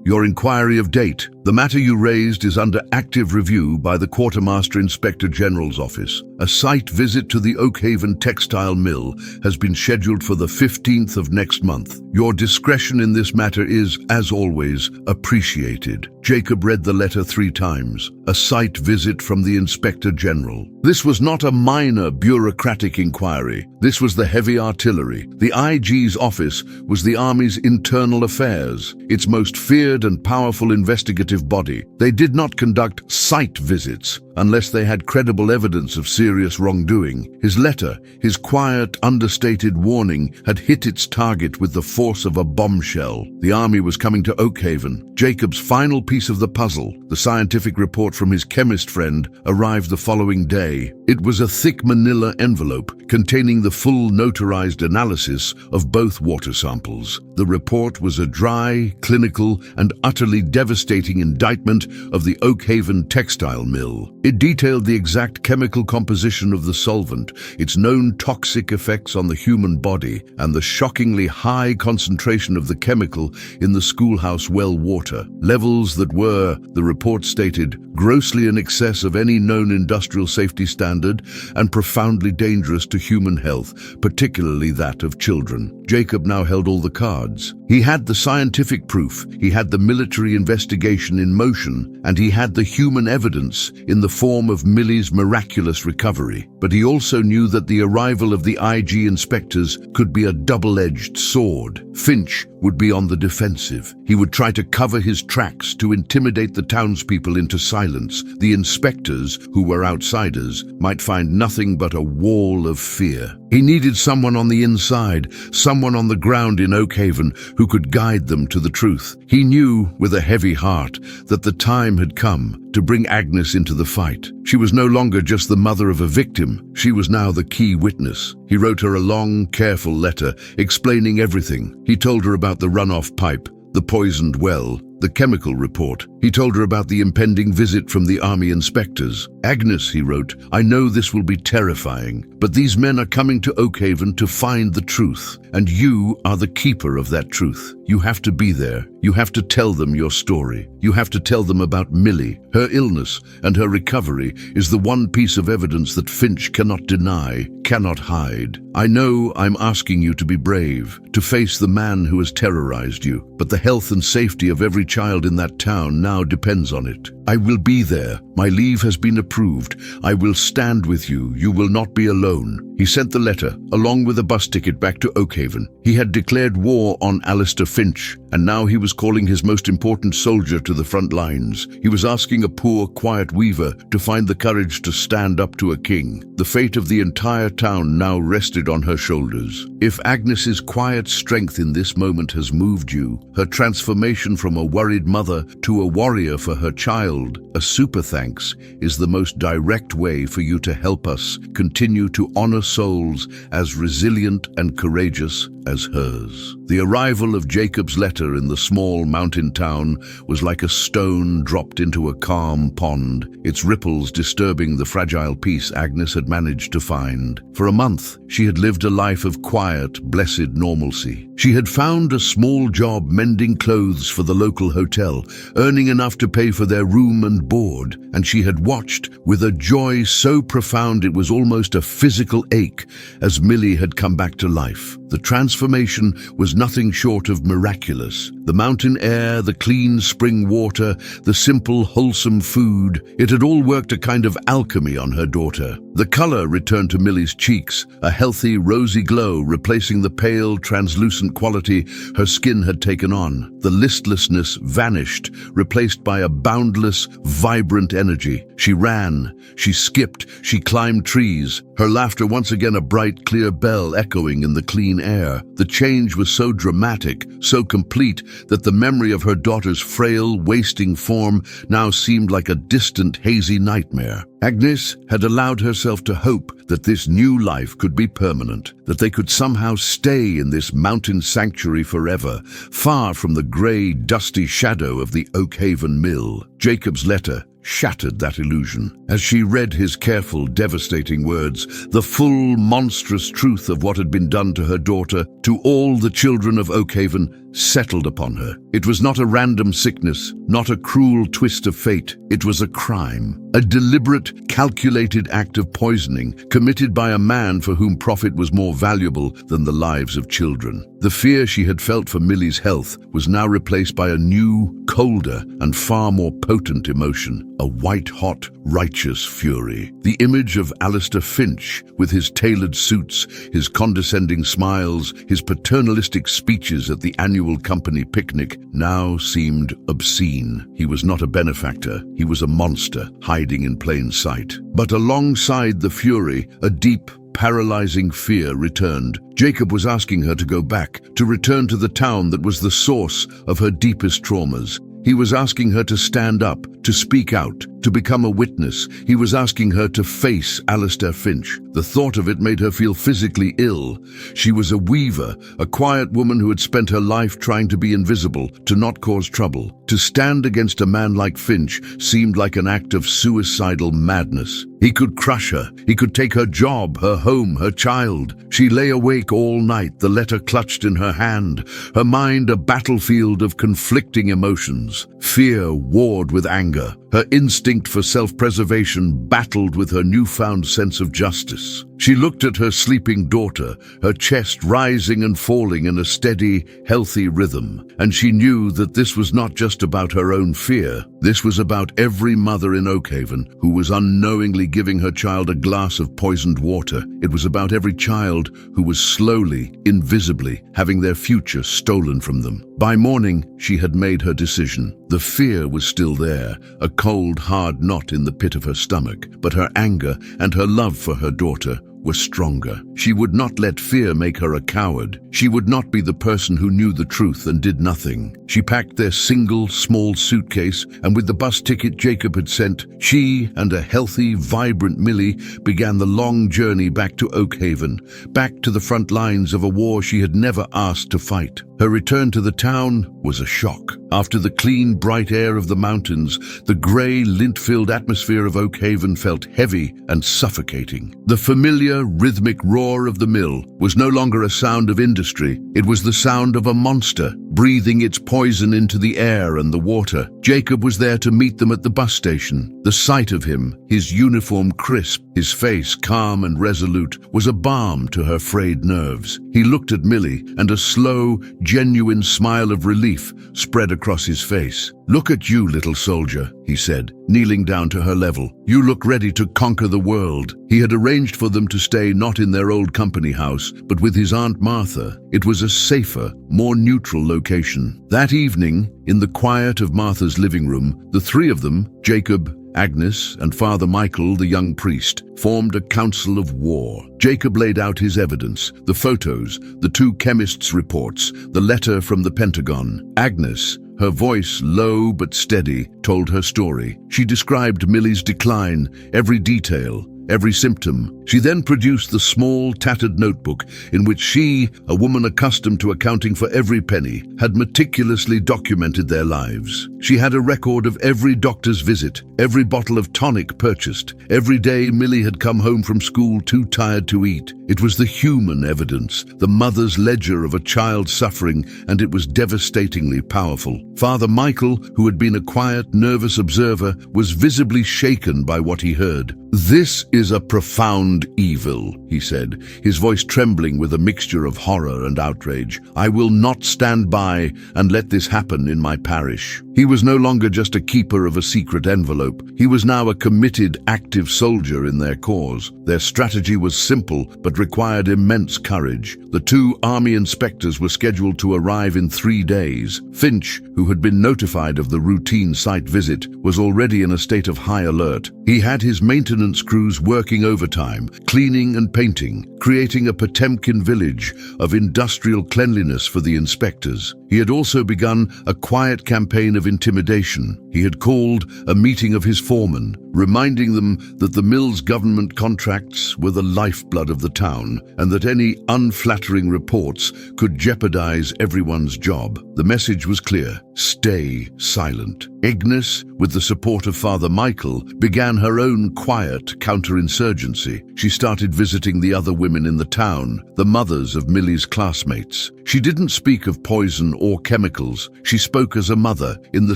Your inquiry of date. The matter you raised is under active review by the Quartermaster Inspector General's office. A site visit to the Oakhaven Textile Mill has been scheduled for the 15th of next month. Your discretion in this matter is, as always, appreciated. Jacob read the letter 3 times. A site visit from the Inspector General. This was not a minor bureaucratic inquiry. This was the heavy artillery. The IG's office was the Army's internal affairs, its most feared and powerful investigative body. They did not conduct site visits unless they had credible evidence of serious wrongdoing. His letter, his quiet, understated warning, had hit its target with the force of a bombshell. The Army was coming to Oakhaven. Jacob's final piece of the puzzle, the scientific report from his chemist friend, arrived the following day. It was a thick manila envelope containing the full notarized analysis of both water samples. The report was a dry, clinical, and utterly devastating indictment of the Oakhaven Textile Mill. It detailed the exact chemical composition of the solvent, its known toxic effects on the human body, and the shockingly high concentration of the chemical in the schoolhouse well water. Levels that were, the report stated, grossly in excess of any known industrial safety standard and profoundly dangerous to human health, particularly that of children. Jacob now held all the cards. He had the scientific proof, he had the military investigation in motion, and he had the human evidence in the form of Millie's miraculous recovery. But he also knew that the arrival of the IG inspectors could be a double-edged sword. Finch would be on the defensive. He would try to cover his tracks to intimidate the townspeople into silence. The inspectors, who were outsiders, might find nothing but a wall of fear. He needed someone on the inside, someone on the ground in Oakhaven who could guide them to the truth. He knew, with a heavy heart, that the time had come to bring Agnes into the fight. She was no longer just the mother of a victim. She was now the key witness. He wrote her a long, careful letter explaining everything. He told her about the runoff pipe, the poisoned well, the chemical report. He told her about the impending visit from the Army inspectors. "Agnes," he wrote, "I know this will be terrifying, but these men are coming to Oakhaven to find the truth, and you are the keeper of that truth. You have to be there. You have to tell them your story. You have to tell them about Millie. Her illness and her recovery is the one piece of evidence that Finch cannot deny, cannot hide. I know I'm asking you to be brave, to face the man who has terrorized you, but the health and safety of every child in that town now depends on it. I will be there. My leave has been approved. I will stand with you. You will not be alone." He sent the letter, along with a bus ticket back to Oakhaven. He had declared war on Alistair Finch, and now he was calling his most important soldier to the front lines. He was asking a poor, quiet weaver to find the courage to stand up to a king. The fate of the entire town now rested on her shoulders. If Agnes's quiet strength in this moment has moved you, her transformation from a worried mother to a warrior for her child, a super thanks is the most direct way for you to help us continue to honor souls as resilient and courageous as hers. The arrival of Jacob's letter in the small mountain town was like a stone dropped into a calm pond, its ripples disturbing the fragile peace Agnes had managed to find. For a month, she had lived a life of quiet, blessed normalcy. She had found a small job mending clothes for the local hotel, earning enough to pay for their room and board, and she had watched, with a joy so profound it was almost a physical ache, as Millie had come back to life. The transformation was nothing short of miraculous. The mountain air, the clean spring water, the simple, wholesome food, it had all worked a kind of alchemy on her daughter. The color returned to Millie's cheeks, a healthy, rosy glow replacing the pale, translucent quality her skin had taken on. The listlessness vanished, replaced by a boundless, vibrant energy. She ran, she skipped, she climbed trees, her laughter once again a bright, clear bell echoing in the clean air. The change was so dramatic, so complete, that the memory of her daughter's frail, wasting form now seemed like a distant, hazy nightmare. Agnes had allowed herself to hope that this new life could be permanent, that they could somehow stay in this mountain sanctuary forever, far from the grey, dusty shadow of the Oakhaven Mill. Jacob's letter shattered that illusion. As she read his careful, devastating words, the full, monstrous truth of what had been done to her daughter, to all the children of Oakhaven, settled upon her. It was not a random sickness, not a cruel twist of fate. It was a crime, a deliberate, calculated act of poisoning committed by a man for whom profit was more valuable than the lives of children. The fear she had felt for Millie's health was now replaced by a new, colder, and far more potent emotion, a white-hot, righteous fury. The image of Alistair Finch, with his tailored suits, his condescending smiles, his paternalistic speeches at the annual company picnic, now seemed obscene. He was not a benefactor, he was a monster, hiding in plain sight. But alongside the fury, a deep, paralyzing fear returned. Jacob was asking her to go back, to return to the town that was the source of her deepest traumas. He was asking her to stand up, to speak out, to become a witness. He was asking her to face Alistair Finch. The thought of it made her feel physically ill. She was a weaver, a quiet woman who had spent her life trying to be invisible, to not cause trouble. To stand against a man like Finch seemed like an act of suicidal madness. He could crush her. He could take her job, her home, her child. She lay awake all night, the letter clutched in her hand, her mind a battlefield of conflicting emotions. Fear warred with anger. Her instinct for self-preservation battled with her newfound sense of justice. She looked at her sleeping daughter, her chest rising and falling in a steady, healthy rhythm, and she knew that this was not just about her own fear. This was about every mother in Oakhaven who was unknowingly giving her child a glass of poisoned water. It was about every child who was slowly, invisibly, having their future stolen from them. By morning, she had made her decision. The fear was still there, a cold, hard knot in the pit of her stomach, but her anger and her love for her daughter were stronger. She would not let fear make her a coward. She would not be the person who knew the truth and did nothing. She packed their single, small suitcase, and with the bus ticket Jacob had sent, she and a healthy, vibrant Millie began the long journey back to Oakhaven, back to the front lines of a war she had never asked to fight. Her return to the town was a shock. After the clean, bright air of the mountains, the grey, lint-filled atmosphere of Oakhaven felt heavy and suffocating. The familiar, rhythmic roar of the mill was no longer a sound of industry. It was the sound of a monster, breathing its poison into the air and the water. Jacob was there to meet them at the bus station. The sight of him, his uniform crisp, his face calm and resolute, was a balm to her frayed nerves. He looked at Millie, and a slow, genuine smile of relief spread across his face. "Look at you, little soldier," he said, kneeling down to her level. "You look ready to conquer the world." He had arranged for them to stay not in their old company house, but with his Aunt Martha. It was a safer, more neutral location. That evening, in the quiet of Martha's living room, the three of them, Jacob, Agnes, and Father Michael, the young priest, formed a council of war. Jacob laid out his evidence, the photos, the two chemists' reports, the letter from the Pentagon. Agnes, her voice low but steady, told her story. She described Millie's decline, every detail, every symptom. She then produced the small, tattered notebook in which she, a woman accustomed to accounting for every penny, had meticulously documented their lives. She had a record of every doctor's visit, every bottle of tonic purchased. Every day Millie had come home from school too tired to eat. It was the human evidence, the mother's ledger of a child suffering, and it was devastatingly powerful. Father Michael, who had been a quiet, nervous observer, was visibly shaken by what he heard. "This is a profound evil," he said, his voice trembling with a mixture of horror and outrage. "I will not stand by and let this happen in my parish." He was no longer just a keeper of a secret envelope. He was now a committed, active soldier in their cause. Their strategy was simple, but required immense courage. The 2 army inspectors were scheduled to arrive in 3 days. Finch, who had been notified of the routine site visit, was already in a state of high alert. He had his maintenance crews working overtime, cleaning and painting, creating a Potemkin village of industrial cleanliness for the inspectors. He had also begun a quiet campaign of intimidation. He had called a meeting of his foremen, reminding them that the mill's government contracts were the lifeblood of the town, and that any unflattering reports could jeopardize everyone's job. The message was clear: stay silent. Agnes, with the support of Father Michael, began her own quiet counterinsurgency. She started visiting the other women in the town, the mothers of Millie's classmates. She didn't speak of poison or chemicals. She spoke as a mother, in the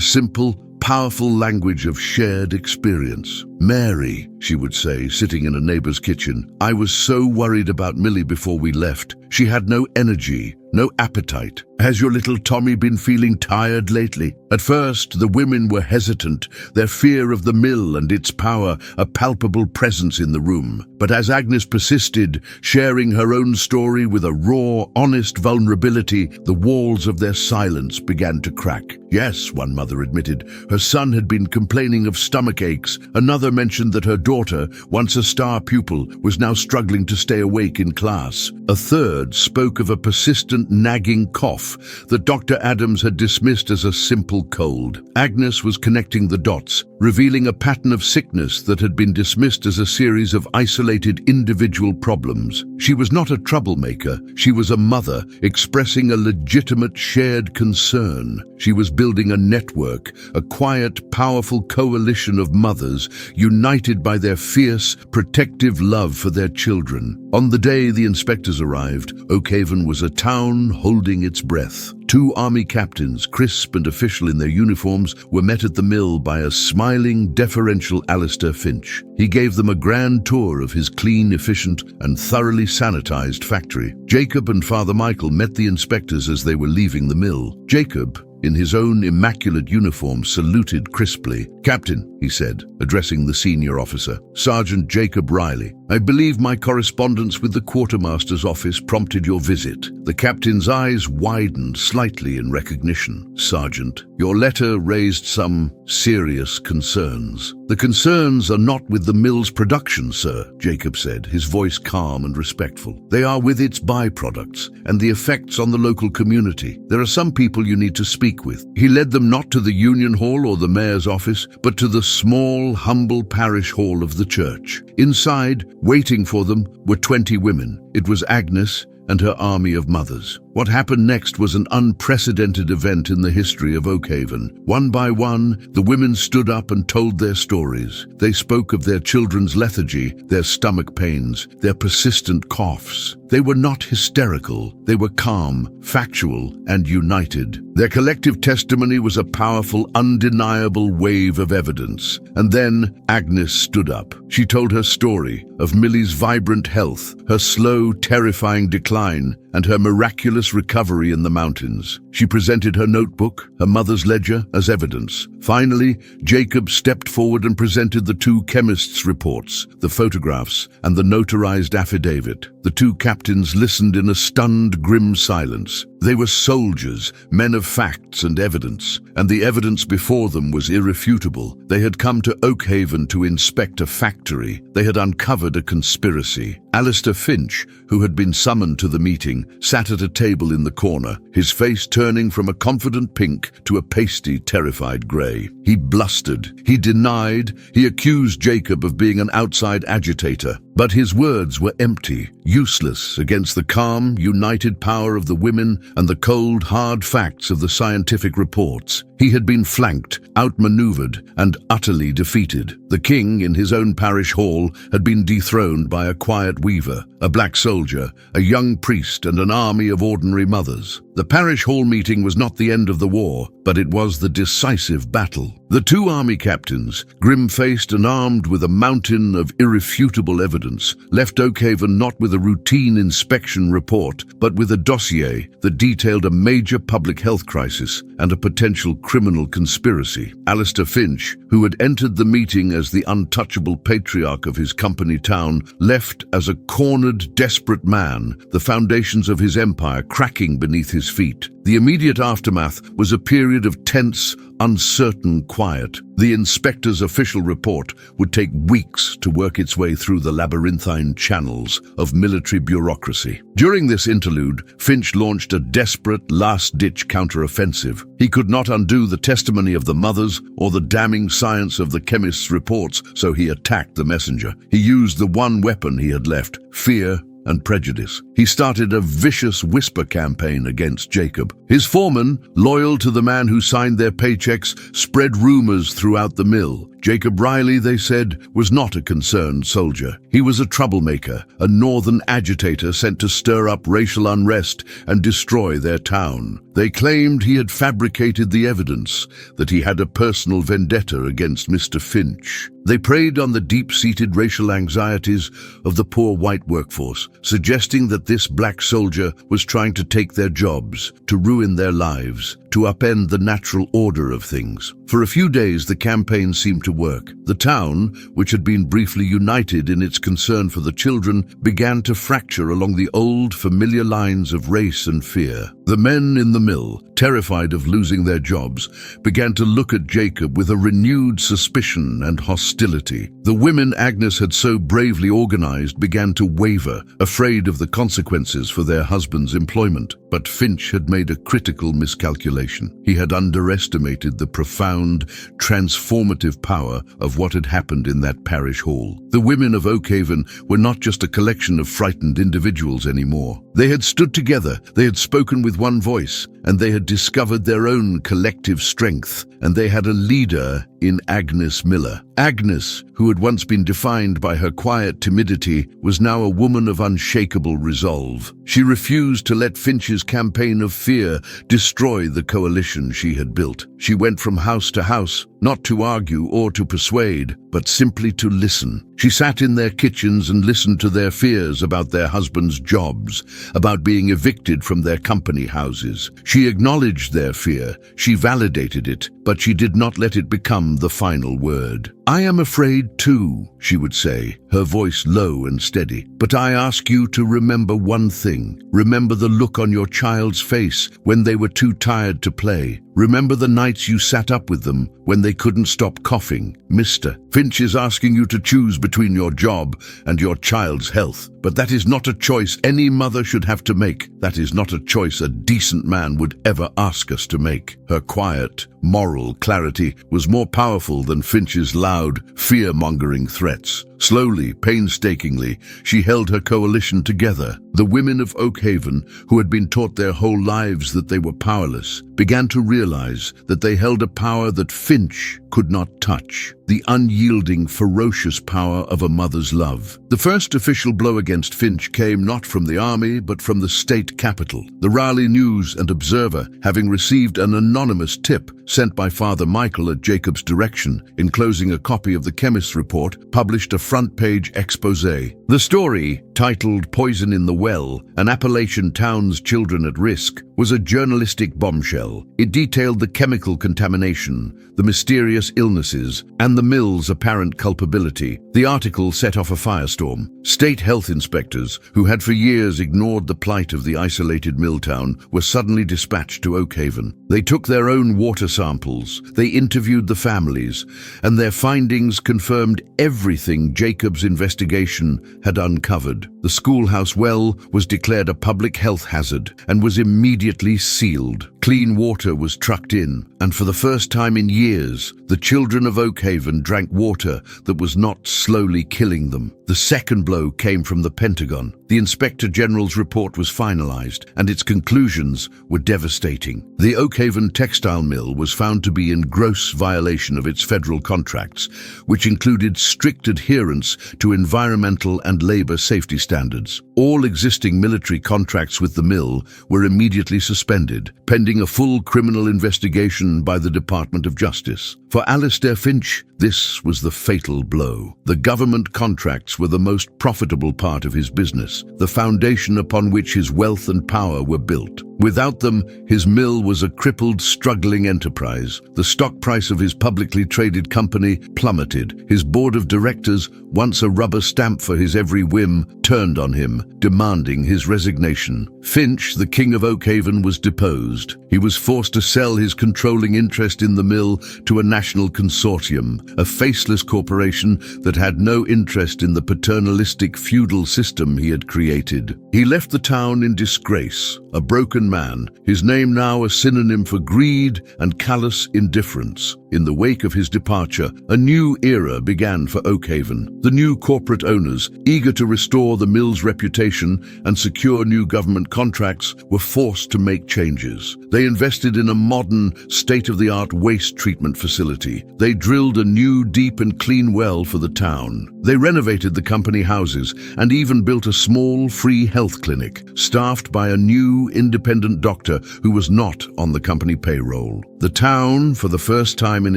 simple, powerful language of shared experience. "Mary," she would say, sitting in a neighbor's kitchen, "I was so worried about Millie before we left. She had no energy, no appetite. Has your little Tommy been feeling tired lately?" At first, the women were hesitant, their fear of the mill and its power a palpable presence in the room. But as Agnes persisted, sharing her own story with a raw, honest vulnerability, the walls of their silence began to crack. "Yes," one mother admitted, her son had been complaining of stomach aches. Another mentioned that her daughter, once a star pupil, was now struggling to stay awake in class. A third spoke of a persistent nagging cough that Dr. Adams had dismissed as a simple cold. Agnes was connecting the dots, revealing a pattern of sickness that had been dismissed as a series of isolated individual problems. She was not a troublemaker. She was a mother, expressing a legitimate shared concern. She was building a network, a quiet, powerful coalition of mothers, united by their fierce, protective love for their children. On the day the inspectors arrived, Oakhaven was a town holding its breath. 2 army captains, crisp and official in their uniforms, were met at the mill by a smiling, deferential Alistair Finch. He gave them a grand tour of his clean, efficient, and thoroughly sanitized factory. Jacob and Father Michael met the inspectors as they were leaving the mill. Jacob, in his own immaculate uniform, saluted crisply. "Captain," he said, addressing the senior officer, "Sergeant Jacob Riley, I believe my correspondence with the quartermaster's office prompted your visit." The captain's eyes widened slightly in recognition. "Sergeant, your letter raised some serious concerns." "The concerns are not with the mill's production, sir," Jacob said, his voice calm and respectful. "They are with its byproducts and the effects on the local community. There are some people you need to speak with." He led them not to the union hall or the mayor's office, but to the small, humble parish hall of the church. Inside, waiting for them, were 20 women. It was Agnes and her army of mothers. What happened next was an unprecedented event in the history of Oakhaven. One by one, the women stood up and told their stories. They spoke of their children's lethargy, their stomach pains, their persistent coughs. They were not hysterical. They were calm, factual, and united. Their collective testimony was a powerful, undeniable wave of evidence. And then Agnes stood up. She told her story of Millie's vibrant health, her slow, terrifying decline, and her miraculous recovery in the mountains. She presented her notebook, her mother's ledger, as evidence. Finally, Jacob stepped forward and presented the 2 chemists' reports, the photographs, and the notarized affidavit. The 2 captains listened in a stunned, grim silence. They were soldiers, men of facts and evidence, and the evidence before them was irrefutable. They had come to Oakhaven to inspect a factory. They had uncovered a conspiracy. Alistair Finch, who had been summoned to the meeting, sat at a table in the corner, his face turning from a confident pink to a pasty, terrified grey. He blustered, he denied, he accused Jacob of being an outside agitator. But his words were empty, useless against the calm, united power of the women and the cold, hard facts of the scientific reports. He had been flanked, outmaneuvered, and utterly defeated. The king, in his own parish hall, had been dethroned by a quiet weaver, a black soldier, a young priest, and an army of ordinary mothers. The parish hall meeting was not the end of the war, but it was the decisive battle. The two army captains, grim-faced and armed with a mountain of irrefutable evidence, left Oakhaven not with a routine inspection report, but with a dossier that detailed a major public health crisis and a potential criminal conspiracy. Alistair Finch, who had entered the meeting as the untouchable patriarch of his company town, left as a cornered, desperate man, the foundations of his empire cracking beneath his feet. The immediate aftermath was a period of tense, uncertain quiet. The inspector's official report would take weeks to work its way through the labyrinthine channels of military bureaucracy. During this interlude, Finch launched a desperate, last-ditch counter-offensive. He could not undo the testimony of the mothers or the damning science of the chemist's reports, so he attacked the messenger. He used the one weapon he had left: fear and prejudice. He started a vicious whisper campaign against Jacob. His foreman, loyal to the man who signed their paychecks, spread rumors throughout the mill. Jacob Riley, they said, was not a concerned soldier. He was a troublemaker, a northern agitator sent to stir up racial unrest and destroy their town. They claimed he had fabricated the evidence, that he had a personal vendetta against Mr. Finch. They preyed on the deep-seated racial anxieties of the poor white workforce, suggesting that this black soldier was trying to take their jobs, to ruin their lives, to upend the natural order of things. For a few days, the campaign seemed to work. The town, which had been briefly united in its concern for the children, began to fracture along the old, familiar lines of race and fear. The men in the mill, terrified of losing their jobs, began to look at Jacob with a renewed suspicion and hostility. The women Agnes had so bravely organized began to waver, afraid of the consequences for their husband's employment. But Finch had made a critical miscalculation. He had underestimated the profound, transformative power of what had happened in that parish hall. The women of Oakhaven were not just a collection of frightened individuals anymore. They had stood together, they had spoken with one voice, and they had discovered their own collective strength, and they had a leader in Agnes Miller. Agnes, who had once been defined by her quiet timidity, was now a woman of unshakable resolve. She refused to let Finch's campaign of fear destroy the coalition she had built. She went from house to house, not to argue or to persuade, but simply to listen. She sat in their kitchens and listened to their fears about their husbands' jobs, about being evicted from their company houses. She acknowledged their fear, she validated it, but she did not let it become the final word. "I am afraid too," she would say, her voice low and steady. "But I ask you to remember one thing. Remember the look on your child's face when they were too tired to play. Remember the nights you sat up with them when they couldn't stop coughing. Mr. Finch is asking you to choose between your job and your child's health. But that is not a choice any mother should have to make. That is not a choice a decent man would ever ask us to make." Her quiet, moral clarity was more powerful than Finch's loud, fear-mongering threats. Slowly, painstakingly, she held her coalition together. The women of Oakhaven, who had been taught their whole lives that they were powerless, began to realize that they held a power that Finch could not touch, the unyielding, ferocious power of a mother's love. The first official blow against Finch came not from the army, but from the state capital. The Raleigh News and Observer, having received an anonymous tip sent by Father Michael at Jacob's direction, enclosing a copy of the chemist's report, published a front-page exposé. The story, titled "Poison in the Well, an Appalachian Town's Children at Risk," was a journalistic bombshell. It detailed the chemical contamination, the mysterious illnesses, and the mill's apparent culpability. The article set off a firestorm. State health inspectors, who had for years ignored the plight of the isolated mill town, were suddenly dispatched to Oakhaven. They took their own water samples, they interviewed the families, and their findings confirmed everything Jacob's investigation had uncovered. The schoolhouse well was declared a public health hazard and was immediately sealed. Clean water was trucked in, and for the first time in years, the children of Oakhaven drank water that was not slowly killing them. The second blow came from the Pentagon. The Inspector General's report was finalized, and its conclusions were devastating. The Oakhaven Textile Mill was found to be in gross violation of its federal contracts, which included strict adherence to environmental and labor safety standards. All existing military contracts with the mill were immediately suspended, pending a full criminal investigation by the Department of Justice. For Alistair Finch, this was the fatal blow. The government contracts were the most profitable part of his business, the foundation upon which his wealth and power were built. Without them, his mill was a crippled, struggling enterprise. The stock price of his publicly traded company plummeted. His board of directors, once a rubber stamp for his every whim, turned on him, demanding his resignation. Finch, the king of Oakhaven, was deposed. He was forced to sell his controlling interest in the mill to a national consortium, a faceless corporation that had no interest in the paternalistic feudal system he had created. He left the town in disgrace, a broken man, his name now a synonym for greed and callous indifference. In the wake of his departure, a new era began for Oakhaven. The new corporate owners, eager to restore the mill's reputation and secure new government contracts, were forced to make changes. They invested in a modern, state-of-the-art waste treatment facility. They drilled a new, deep and clean well for the town. They renovated the company houses and even built a small, free health clinic, staffed by a new, independent doctor who was not on the company payroll. The town, for the first time in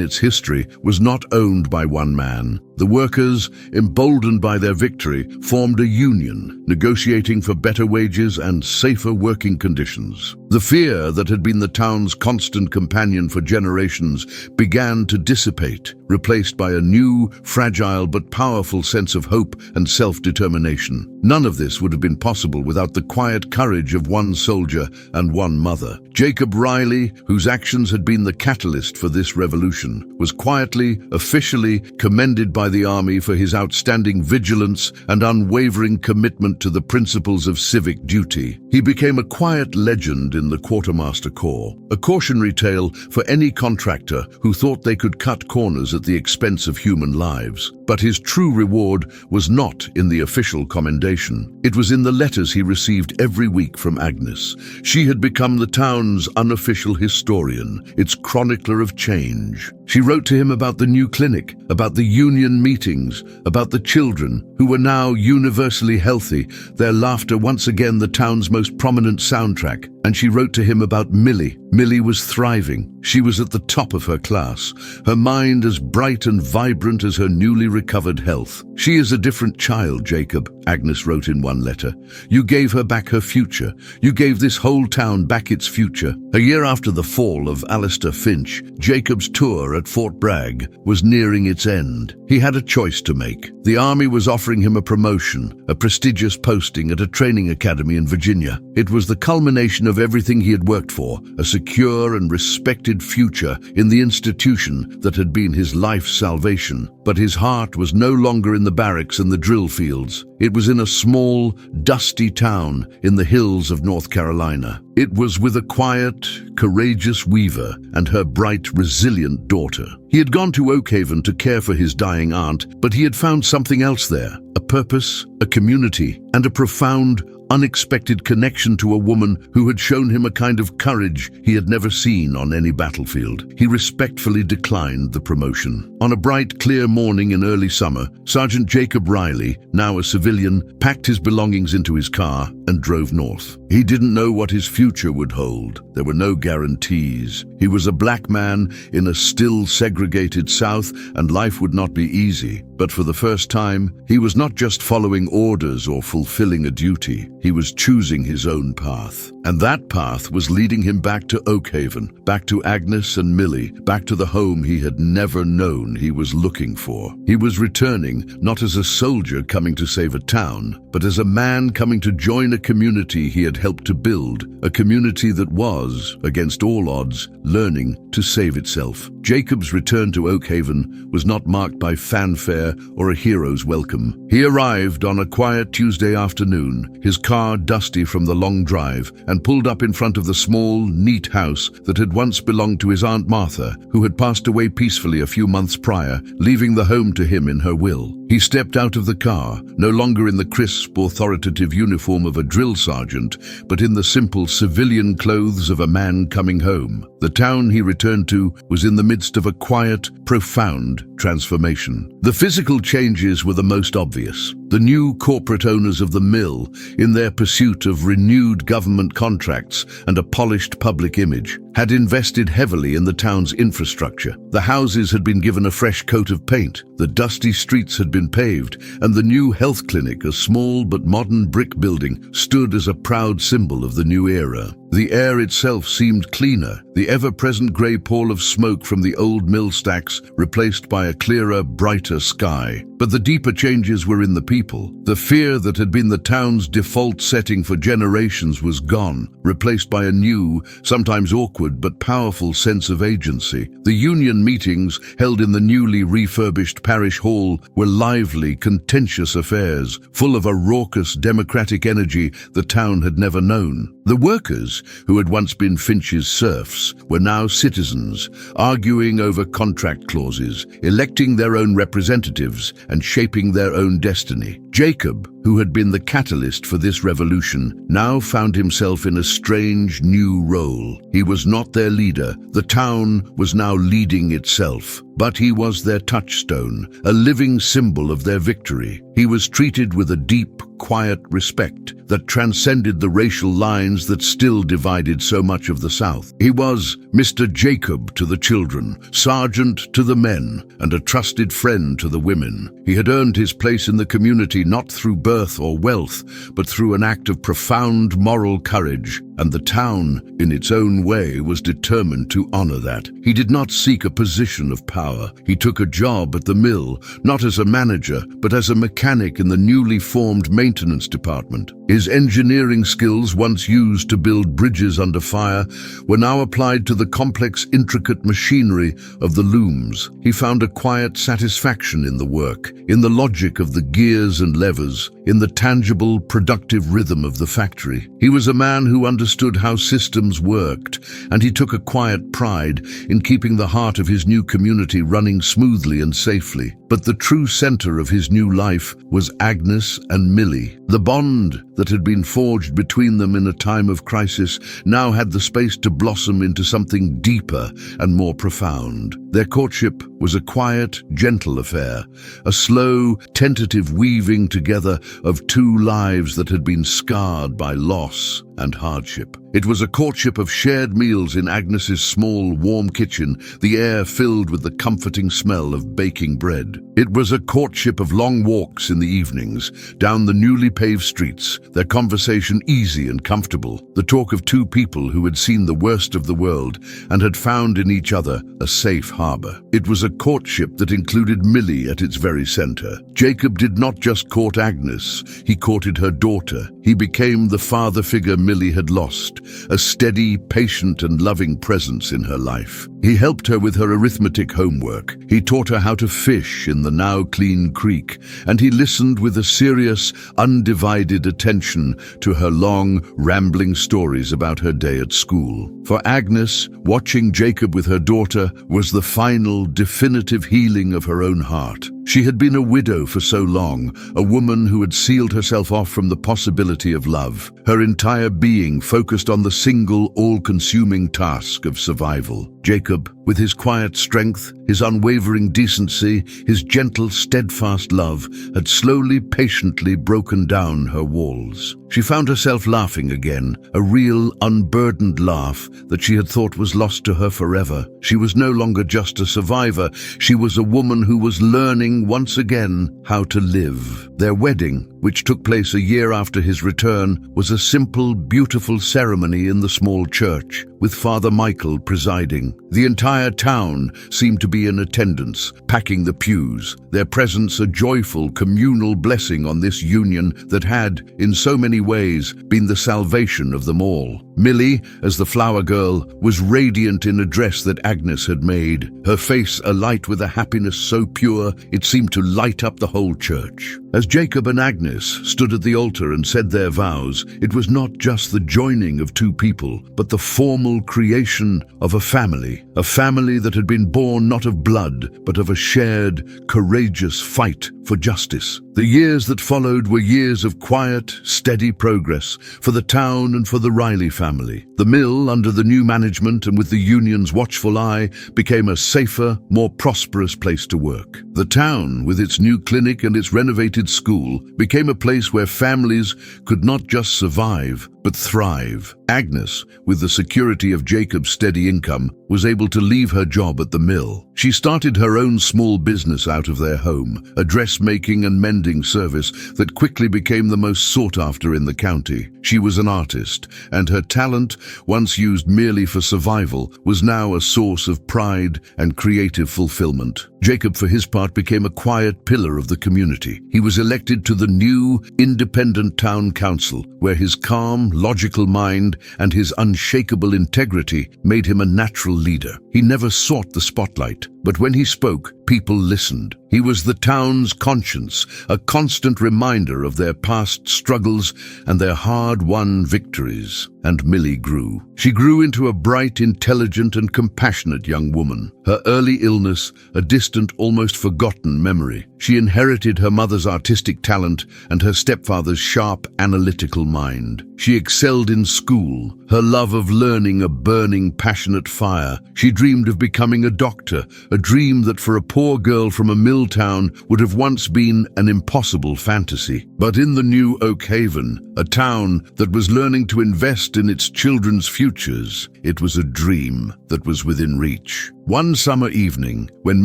its history, was not owned by one man. The workers, emboldened by their victory, formed a union, negotiating for better wages and safer working conditions. The fear that had been the town's constant companion for generations began to dissipate, replaced by a new, fragile but powerful sense of hope and self-determination. None of this would have been possible without the quiet courage of one soldier and one mother. Jacob Riley, whose actions had been the catalyst for this revolution, was quietly, officially commended by the army for his outstanding vigilance and unwavering commitment to the principles of civic duty. He became a quiet legend in the Quartermaster Corps, a cautionary tale for any contractor who thought they could cut corners at the expense of human lives. But his true reward was not in the official commendation. It was in the letters he received every week from Agnes. She had become the town's unofficial historian, its chronicler of change. She wrote to him about the new clinic, about the union meetings, about the children, who were now universally healthy, their laughter once again the town's most prominent soundtrack. And she wrote to him about Millie. Millie was thriving. She was at the top of her class, her mind as bright and vibrant as her newly recovered health. "She is a different child, Jacob," Agnes wrote in one letter. "You gave her back her future. You gave this whole town back its future." A year after the fall of Alistair Finch, Jacob's tour at Fort Bragg was nearing its end. He had a choice to make. The army was offering him a promotion, a prestigious posting at a training academy in Virginia. It was the culmination of everything he had worked for, a secure and respected future in the institution that had been his life's salvation. But his heart was no longer in the barracks and the drill fields. It was in a small, dusty town in the hills of North Carolina. It was with a quiet, courageous weaver and her bright, resilient daughter. He had gone to Oakhaven to care for his dying aunt, but he had found something else there, a purpose, a community, and a profound, unexpected connection to a woman who had shown him a kind of courage he had never seen on any battlefield. He respectfully declined the promotion. On a bright, clear morning in early summer, Sergeant Jacob Riley, now a civilian, packed his belongings into his car and drove north. He didn't know what his future would hold. There were no guarantees. He was a black man in a still segregated South, and life would not be easy. But for the first time, he was not just following orders or fulfilling a duty. He was choosing his own path. And that path was leading him back to Oakhaven, back to Agnes and Millie, back to the home he had never known he was looking for. He was returning, not as a soldier coming to save a town, but as a man coming to join a community he had helped to build, a community that was, against all odds, learning to save itself. Jacob's return to Oakhaven was not marked by fanfare or a hero's welcome. He arrived on a quiet Tuesday afternoon, his car dusty from the long drive, and pulled up in front of the small, neat house that had once belonged to his Aunt Martha, who had passed away peacefully a few months prior, leaving the home to him in her will. He stepped out of the car, no longer in the crisp, authoritative uniform of a drill sergeant, but in the simple civilian clothes of a man coming home. The town he returned to was in the midst of a quiet, profound transformation. The physical changes were the most obvious. The new corporate owners of the mill, in their pursuit of renewed government contracts and a polished public image, had invested heavily in the town's infrastructure. The houses had been given a fresh coat of paint, the dusty streets had been paved, and the new health clinic, a small but modern brick building, stood as a proud symbol of the new era. The air itself seemed cleaner, the ever-present grey pall of smoke from the old mill stacks replaced by a clearer, brighter sky. But the deeper changes were in the people. The fear that had been the town's default setting for generations was gone, replaced by a new, sometimes awkward but powerful sense of agency. The union meetings, held in the newly refurbished parish hall, were lively, contentious affairs, full of a raucous democratic energy the town had never known. The workers, who had once been Finch's serfs, were now citizens, arguing over contract clauses, electing their own representatives, and shaping their own destiny. Jacob, who had been the catalyst for this revolution, now found himself in a strange new role. He was not their leader. The town was now leading itself. But he was their touchstone, a living symbol of their victory. He was treated with a deep, quiet respect that transcended the racial lines that still divided so much of the South. He was Mr. Jacob to the children, sergeant to the men, and a trusted friend to the women. He had earned his place in the community not through birth or wealth, but through an act of profound moral courage, and the town, in its own way, was determined to honor that. He did not seek a position of power. He took a job at the mill, not as a manager, but as a mechanic in the newly formed maintenance department. His engineering skills, once used to build bridges under fire, were now applied to the complex, intricate machinery of the looms. He found a quiet satisfaction in the work, in the logic of the gears and levers, in the tangible, productive rhythm of the factory. He was a man who understood how systems worked, and he took a quiet pride in keeping the heart of his new community running smoothly and safely. But the true center of his new life was Agnes and Millie. The bond that had been forged between them in a time of crisis now had the space to blossom into something deeper and more profound. Their courtship was a quiet, gentle affair, a slow, tentative weaving together of two lives that had been scarred by loss and hardship. It was a courtship of shared meals in Agnes's small, warm kitchen, the air filled with the comforting smell of baking bread. It was a courtship of long walks in the evenings, down the newly paved streets, their conversation easy and comfortable, the talk of two people who had seen the worst of the world and had found in each other a safe harbor. It was a courtship that included Millie at its very center. Jacob did not just court Agnes, he courted her daughter. He became the father figure Millie had lost, a steady, patient and loving presence in her life. He helped her with her arithmetic homework. He taught her how to fish in the now clean creek, and he listened with a serious, undivided attention to her long, rambling stories about her day at school. For Agnes, watching Jacob with her daughter was the final, definitive healing of her own heart. She had been a widow for so long, a woman who had sealed herself off from the possibility of love. Her entire being focused on the single, all-consuming task of survival. Jacob, with his quiet strength, his unwavering decency, his gentle, steadfast love, had slowly, patiently broken down her walls. She found herself laughing again, a real, unburdened laugh that she had thought was lost to her forever. She was no longer just a survivor, she was a woman who was learning once again how to live. Their wedding, which took place a year after his return, was a simple, beautiful ceremony in the small church, with Father Michael presiding. The entire town seemed to be in attendance, packing the pews, their presence a joyful communal blessing on this union that had, in so many ways, been the salvation of them all. Millie, as the flower girl, was radiant in a dress that Agnes had made, her face alight with a happiness so pure it seemed to light up the whole church. As Jacob and Agnes stood at the altar and said their vows, it was not just the joining of two people, but the formal creation of a family that had been born not of blood, but of a shared, courageous fight for justice. The years that followed were years of quiet, steady progress for the town and for the Riley family. The mill, under the new management and with the union's watchful eye, became a safer, more prosperous place to work. The town, with its new clinic and its renovated school, became a place where families could not just survive, but thrive. Agnes, with the security of Jacob's steady income, was able to leave her job at the mill. She started her own small business out of their home, a dressmaking and mending service that quickly became the most sought after in the county. She was an artist, and her talent, once used merely for survival, was now a source of pride and creative fulfillment. Jacob, for his part, became a quiet pillar of the community. He was elected to the new, independent town council, where his calm, logical mind and his unshakable integrity made him a natural leader. He never sought the spotlight, but when he spoke, people listened. He was the town's conscience, a constant reminder of their past struggles and their hard-won victories. And Millie grew. She grew into a bright, intelligent and compassionate young woman. Her early illness, a distant, almost forgotten memory. She inherited her mother's artistic talent and her stepfather's sharp, analytical mind. She excelled in school, her love of learning a burning, passionate fire. She dreamed of becoming a doctor, a dream that for a poor girl from a mill town would have once been an impossible fantasy. But in the new Oakhaven, a town that was learning to invest in its children's futures, it was a dream that was within reach. One summer evening, when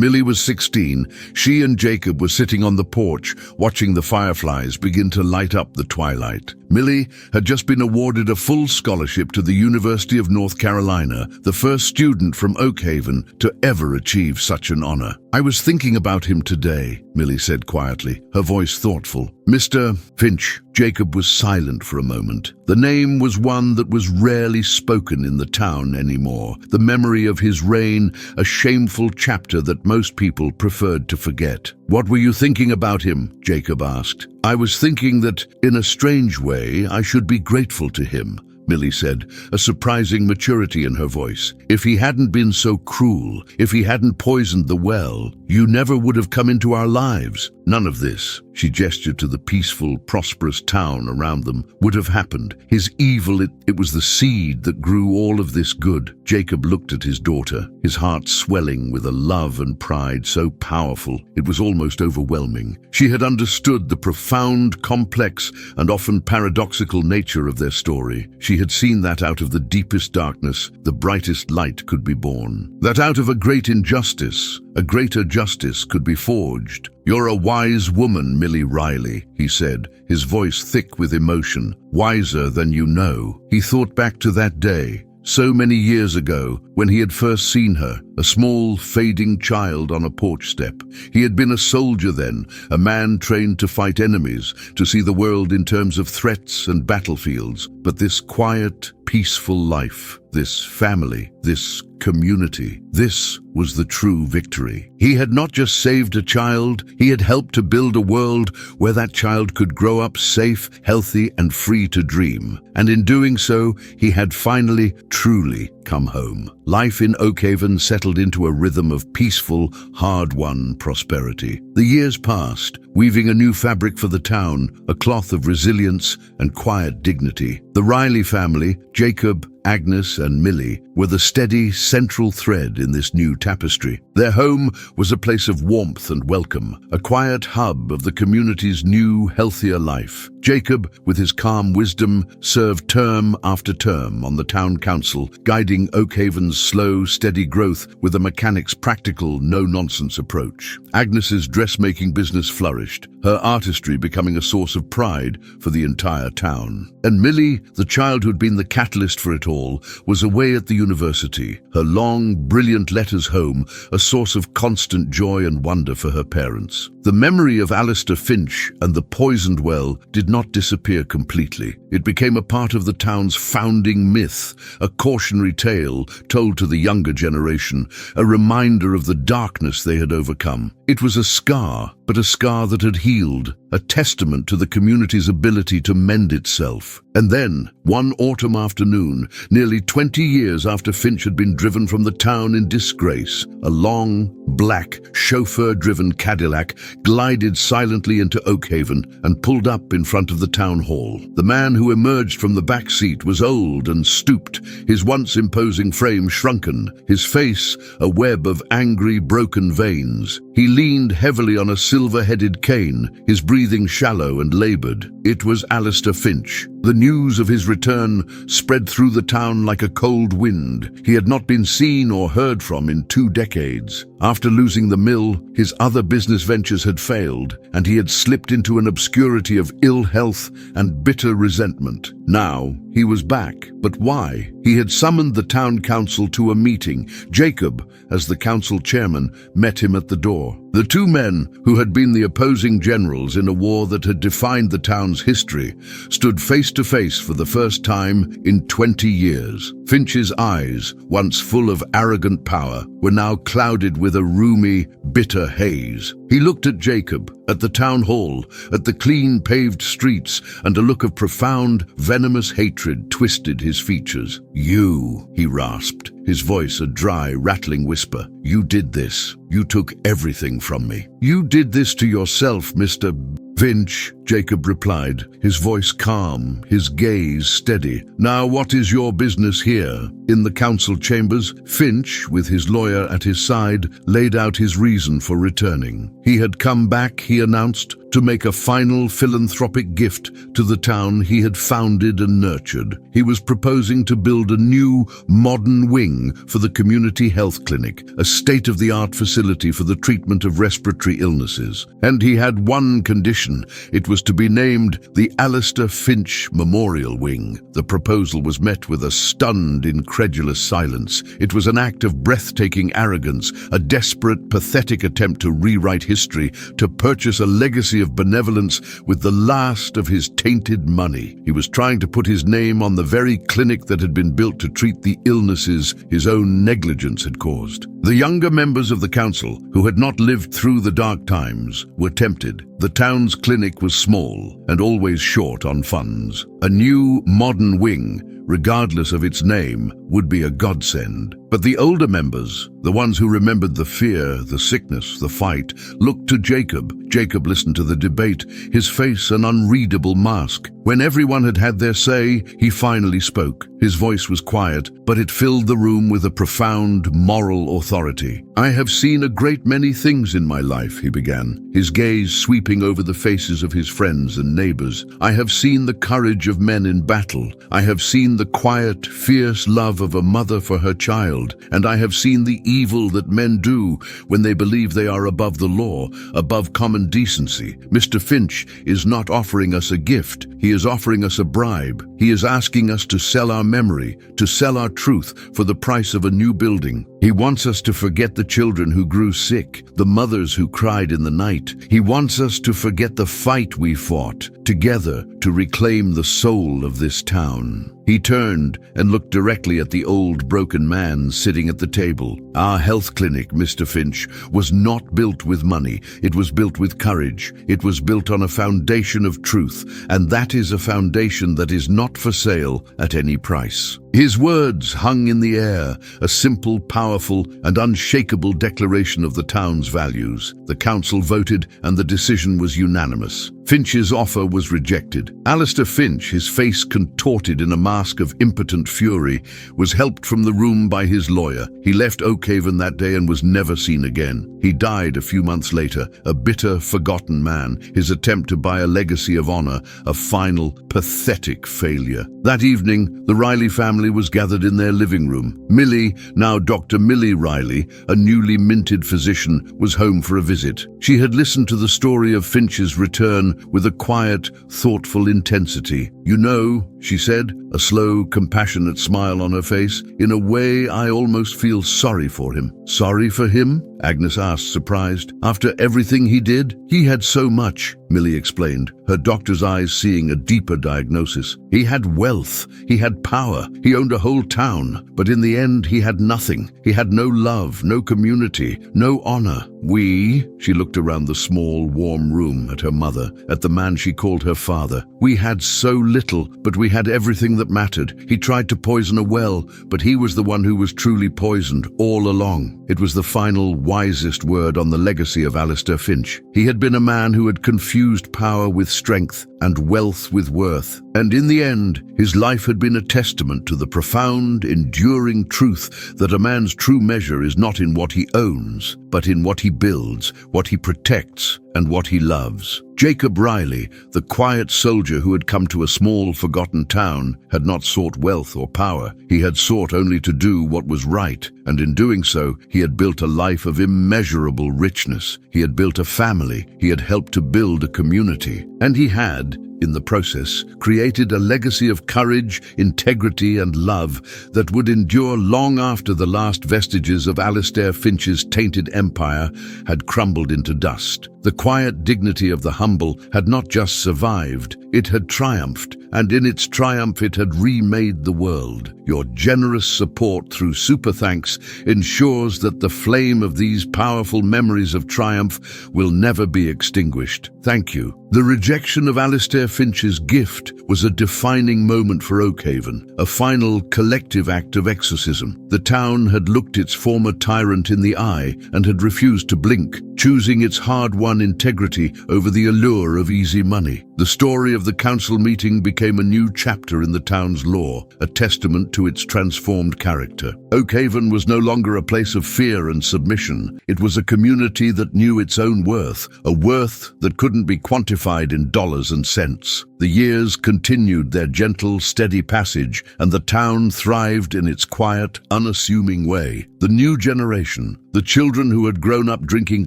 Millie was 16, she and Jacob were sitting on the porch, watching the fireflies begin to light up the twilight. Millie had just been awarded a full scholarship to the University of North Carolina, the first student from Oakhaven to ever achieve such an honor. "I was thinking about him today," Millie said quietly, her voice thoughtful. "Mr. Finch." Jacob was silent for a moment. The name was one that was rarely spoken in the town anymore. The memory of his reign, a shameful chapter that most people preferred to forget. "What were you thinking about him?" Jacob asked. "I was thinking that, in a strange way, I should be grateful to him," Millie said, a surprising maturity in her voice. "If he hadn't been so cruel, if he hadn't poisoned the well, you never would have come into our lives. None of this," she gestured to the peaceful, prosperous town around them, "would have happened. His evil, it was the seed that grew all of this good." Jacob looked at his daughter, his heart swelling with a love and pride so powerful it was almost overwhelming. She had understood the profound, complex, and often paradoxical nature of their story. She had seen that out of the deepest darkness, the brightest light could be born. That out of a great injustice, a greater justice could be forged. "You're a wise woman, Millie Riley," he said, his voice thick with emotion. "Wiser than you know." He thought back to that day, so many years ago, when he had first seen her, a small, fading child on a porch step. He had been a soldier then, a man trained to fight enemies, to see the world in terms of threats and battlefields. But this quiet, peaceful life, this family, this community, this was the true victory. He had not just saved a child, he had helped to build a world where that child could grow up safe, healthy, and free to dream. And in doing so, he had finally, truly come home. Life in Oakhaven settled into a rhythm of peaceful, hard-won prosperity. The years passed, weaving a new fabric for the town, a cloth of resilience and quiet dignity. The Riley family, Jacob, Agnes and Millie, were the steady, central thread in this new tapestry. Their home was a place of warmth and welcome, a quiet hub of the community's new, healthier life. Jacob, with his calm wisdom, served term after term on the town council, guiding Oakhaven's slow, steady growth with a mechanic's practical, no-nonsense approach. Agnes's dressmaking business flourished, her artistry becoming a source of pride for the entire town. And Millie, the child who'd been the catalyst for it all was away at the university, her long, brilliant letters home a source of constant joy and wonder for her parents. The memory of Alistair Finch and the poisoned well did not disappear completely. It became a part of the town's founding myth, a cautionary tale told to the younger generation, a reminder of the darkness they had overcome. It was a scar, but a scar that had healed, a testament to the community's ability to mend itself. And then, one autumn afternoon, nearly 20 years after Finch had been driven from the town in disgrace, a long, black, chauffeur-driven Cadillac glided silently into Oakhaven and pulled up in front of the town hall. The man who emerged from the back seat was old and stooped, his once imposing frame shrunken, his face a web of angry, broken veins. He leaned heavily on a silver-headed cane, his breathing shallow and labored. It was Alistair Finch. The news of his return spread through the town like a cold wind. He had not been seen or heard from in 2 decades. After losing the mill, his other business ventures had failed, and he had slipped into an obscurity of ill health and bitter resentment. Now, he was back. But why? He had summoned the town council to a meeting. Jacob, as the council chairman, met him at the door. The two men, who had been the opposing generals in a war that had defined the town's history, stood face to face for the first time in 20 years. Finch's eyes, once full of arrogant power, were now clouded with a rheumy, bitter haze. He looked at Jacob, at the town hall, at the clean paved streets, and a look of profound, venomous hatred twisted his features. "You," he rasped, his voice a dry, rattling whisper. "You did this. You took everything from me. You did this to yourself, Mr. Finch," Jacob replied, his voice calm, his gaze steady. "Now what is your business here?" In the council chambers, Finch, with his lawyer at his side, laid out his reason for returning. He had come back, he announced, to make a final philanthropic gift to the town he had founded and nurtured. He was proposing to build a new, modern wing for the community health clinic, a state-of-the-art facility for the treatment of respiratory illnesses. And he had one condition: it was to be named the Alistair Finch Memorial Wing. The proposal was met with a stunned, incredulous silence. It was an act of breathtaking arrogance, a desperate, pathetic attempt to rewrite history, to purchase a legacy of benevolence with the last of his tainted money. He was trying to put his name on the very clinic that had been built to treat the illnesses his own negligence had caused. The younger members of the council, who had not lived through the dark times, were tempted. The town's clinic was small and always short on funds. A new, modern wing, regardless of its name, would be a godsend. But the older members, the ones who remembered the fear, the sickness, the fight, looked to Jacob. Jacob listened to the debate, his face an unreadable mask. When everyone had had their say, he finally spoke. His voice was quiet, but it filled the room with a profound moral authority. "I have seen a great many things in my life," he began, his gaze sweeping over the faces of his friends and neighbors. "I have seen the courage of men in battle. I have seen the quiet, fierce love of a mother for her child. And I have seen the evil that men do when they believe they are above the law, above common decency. Mr. Finch is not offering us a gift. He is offering us a bribe. He is asking us to sell our memory, to sell our truth for the price of a new building. He wants us to forget the children who grew sick, the mothers who cried in the night. He wants us to forget the fight we fought together to reclaim the soul of this town." He turned and looked directly at the old, broken man sitting at the table. "Our health clinic, Mr. Finch, was not built with money. It was built with courage. It was built on a foundation of truth, and that is a foundation that is not for sale at any price." His words hung in the air, a simple, powerful, and unshakable declaration of the town's values. The council voted, and the decision was unanimous. Finch's offer was rejected. Alistair Finch, his face contorted in a mask of impotent fury, was helped from the room by his lawyer. He left Oakhaven that day and was never seen again. He died a few months later, a bitter, forgotten man, his attempt to buy a legacy of honor, a final, pathetic failure. That evening, the Riley family was gathered in their living room. Millie, now Dr. Millie Riley, a newly minted physician, was home for a visit. She had listened to the story of Finch's return with a quiet, thoughtful intensity. "You know," she said, a slow, compassionate smile on her face. In a way, I almost feel sorry for him. Sorry for him? Agnes asked, surprised. After everything he did? He had so much, Millie explained, her doctor's eyes seeing a deeper diagnosis. He had wealth, he had power, he owned a whole town, but in the end he had nothing. He had no love, no community, no honor. She looked around the small, warm room at her mother, at the man she called her father. We had so little, but we had everything that mattered. He tried to poison a well, but he was the one who was truly poisoned all along. It was the final, wisest word on the legacy of Alistair Finch. He had been a man who had confused power with strength and wealth with worth. And in the end, his life had been a testament to the profound, enduring truth that a man's true measure is not in what he owns, but in what he builds, what he protects, and what he loves. Jacob Riley, the quiet soldier who had come to a small, forgotten town, had not sought wealth or power. He had sought only to do what was right, and in doing so, he had built a life of immeasurable richness. He had built a family. He had helped to build a community. And he had, in the process, created a legacy of courage, integrity, and love that would endure long after the last vestiges of Alistair Finch's tainted empire had crumbled into dust. The quiet dignity of the humble had not just survived, it had triumphed, and in its triumph it had remade the world. Your generous support through Super Thanks ensures that the flame of these powerful memories of triumph will never be extinguished. Thank you. The rejection of Alistair Finch's gift was a defining moment for Oakhaven, a final collective act of exorcism. The town had looked its former tyrant in the eye and had refused to blink, choosing its hard-won integrity over the allure of easy money. The story of the council meeting became a new chapter in the town's lore, a testament to its transformed character. Oakhaven was no longer a place of fear and submission. It was a community that knew its own worth, a worth that couldn't be quantified in dollars and cents. The years continued their gentle, steady passage, and the town thrived in its quiet, unassuming way. The new generation, the children who had grown up drinking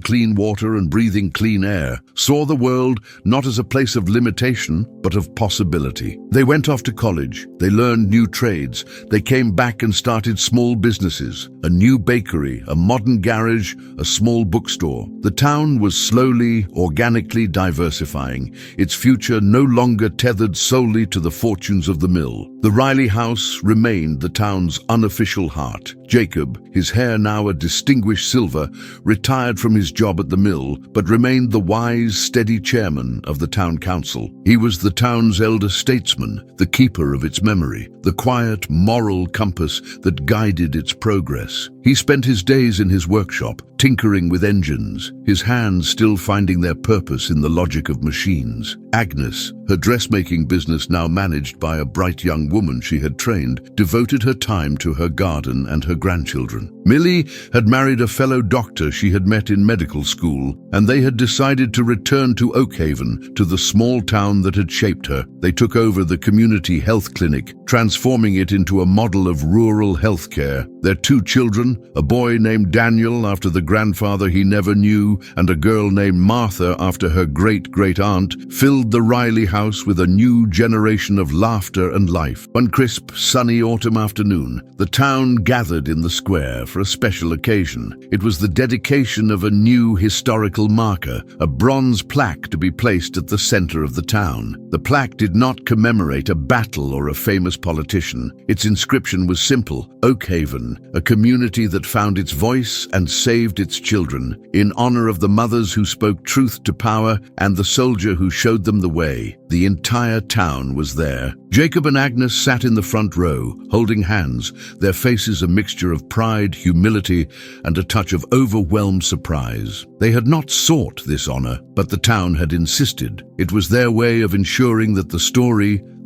clean water and breathing clean air, saw the world not as a place of limitation, but of possibility. They went off to college, they learned new trades, they came back and started small businesses, a new bakery, a modern garage, a small bookstore. The town was slowly, organically diversifying, its future no longer tethered solely to the fortunes of the mill. The Riley house remained the town's unofficial heart. Jacob, his hair now a distinguished silver, retired from his job at the mill, but remained the wise, steady chairman of the town council. He was the town's elder statesman, the keeper of its memory, the quiet, moral compass that guided its progress. He spent his days in his workshop, tinkering with engines, his hands still finding their purpose in the logic of machines. Agnes, her dressmaking business now managed by a bright young woman she had trained, devoted her time to her garden and her grandchildren. Millie had married a fellow doctor she had met in medical school, and they had decided to return to Oakhaven, to the small town that had shaped her. They took over the community health clinic, transforming it into a model of rural health care. Their 2 children, a boy named Daniel after the grandfather he never knew, and a girl named Martha after her great-great-aunt, filled the Riley house with a new generation of laughter and life. One crisp, sunny autumn afternoon, the town gathered in the square for a special occasion. It was the dedication of a new historical marker, a bronze plaque to be placed at the center of the town. The plaque did not commemorate a battle or a famous politician. Its inscription was simple: Oakhaven, a community that found its voice and saved its children, in honor of the mothers who spoke truth to power and the soldier who showed them the way. The entire town was there. Jacob and Agnes sat in the front row, holding hands, their faces a mixture of pride, humility, and a touch of overwhelmed surprise. They had not sought this honor, but the town had insisted. It was their way of ensuring that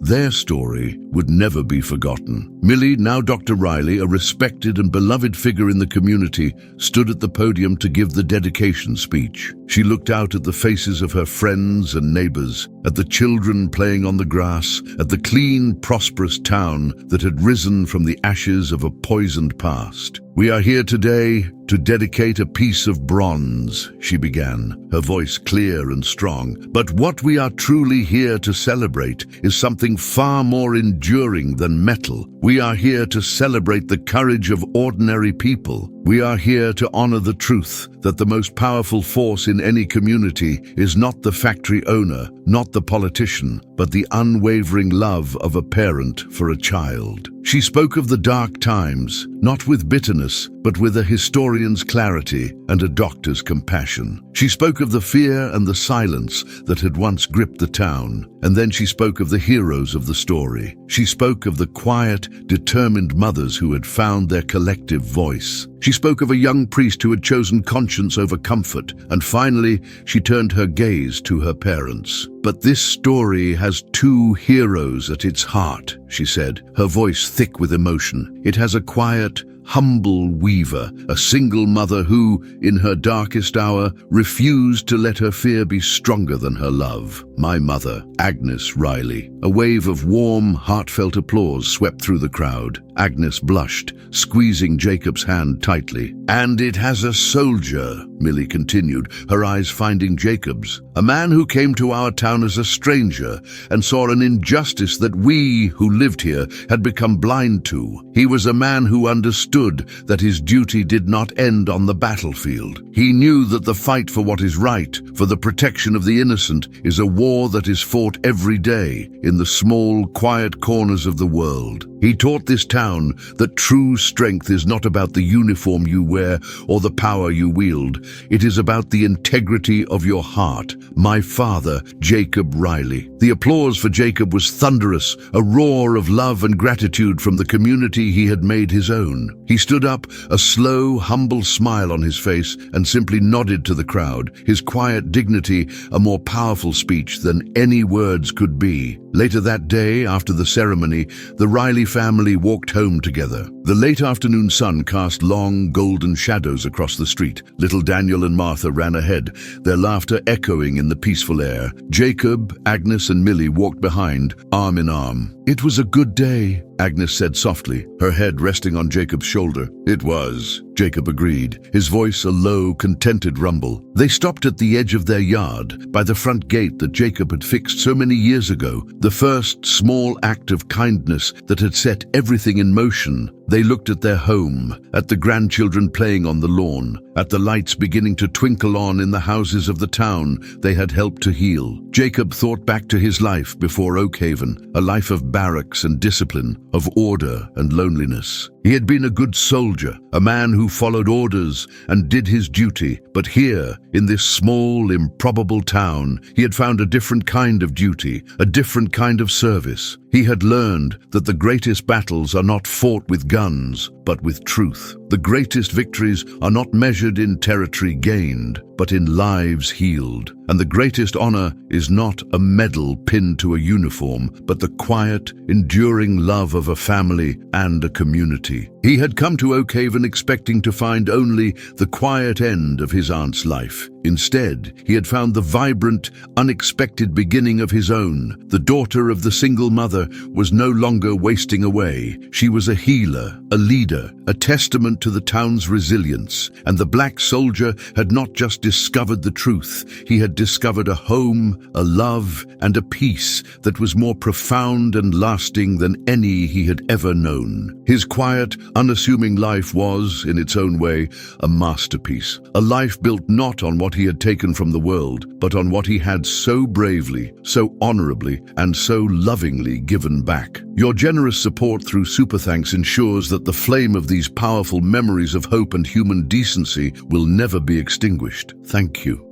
their story would never be forgotten. Millie, now Dr. Riley, a respected and beloved figure in the community, stood at the podium to give the dedication speech. She looked out at the faces of her friends and neighbors, at the children playing on the grass, at the clean, prosperous town that had risen from the ashes of a poisoned past. We are here today to dedicate a piece of bronze," she began, her voice clear and strong. "But what we are truly here to celebrate is something far more enduring than metal. We are here to celebrate the courage of ordinary people. We are here to honor the truth that the most powerful force in any community is not the factory owner, not the politician, but the unwavering love of a parent for a child." She spoke of the dark times, not with bitterness, but with a historian's clarity and a doctor's compassion. She spoke of the fear and the silence that had once gripped the town, and then she spoke of the heroes of the story. She spoke of the quiet, determined mothers who had found their collective voice. She spoke of a young priest who had chosen conscience over comfort, and finally, she turned her gaze to her parents. "But this story has two heroes at its heart," she said, her voice thick with emotion. "It has a quiet, humble weaver, a single mother who, in her darkest hour, refused to let her fear be stronger than her love. My mother, Agnes Riley." A wave of warm, heartfelt applause swept through the crowd. Agnes blushed, squeezing Jacob's hand tightly. "And it has a soldier," Millie continued, her eyes finding Jacob's. "A man who came to our town as a stranger and saw an injustice that we, who lived here, had become blind to. He was a man who understood that his duty did not end on the battlefield. He knew that the fight for what is right, for the protection of the innocent, is a war that is fought every day in the small, quiet corners of the world. He taught this town that true strength is not about the uniform you wear or the power you wield. It is about the integrity of your heart. My father, Jacob Riley." The applause for Jacob was thunderous, a roar of love and gratitude from the community he had made his own. He stood up, a slow, humble smile on his face, and simply nodded to the crowd, his quiet dignity a more powerful speech than any words could be. Later that day, after the ceremony, the Riley family walked home together. The late afternoon sun cast long, golden shadows across the street. Little Daniel and Martha ran ahead, their laughter echoing in the peaceful air. Jacob, Agnes, and Millie walked behind, arm in arm. "It was a good day," Agnes said softly, her head resting on Jacob's shoulder. "It was," Jacob agreed, his voice a low, contented rumble. They stopped at the edge of their yard, by the front gate that Jacob had fixed so many years ago, the first small act of kindness that had set everything in motion. They looked at their home, at the grandchildren playing on the lawn, at the lights beginning to twinkle on in the houses of the town they had helped to heal. Jacob thought back to his life before Oakhaven, a life of barracks and discipline, of order and loneliness. He had been a good soldier, a man who followed orders and did his duty, but here, in this small, improbable town, he had found a different kind of duty, a different kind of service. He had learned that the greatest battles are not fought with guns, but with truth. The greatest victories are not measured in territory gained, but in lives healed. And the greatest honor is not a medal pinned to a uniform, but the quiet, enduring love of a family and a community. He had come to Oakhaven expecting to find only the quiet end of his aunt's life. Instead, he had found the vibrant, unexpected beginning of his own. The daughter of the single mother was no longer wasting away. She was a healer, a leader, a testament to the town's resilience. And the black soldier had not just discovered the truth, he had discovered a home, a love, and a peace that was more profound and lasting than any he had ever known. His quiet, unassuming life was, in its own way, a masterpiece. A life built not on what he had taken from the world, but on what he had so bravely, so honorably, and so lovingly given back. Your generous support through Super Thanks ensures that the flame of these powerful memories of hope and human decency will never be extinguished. Thank you.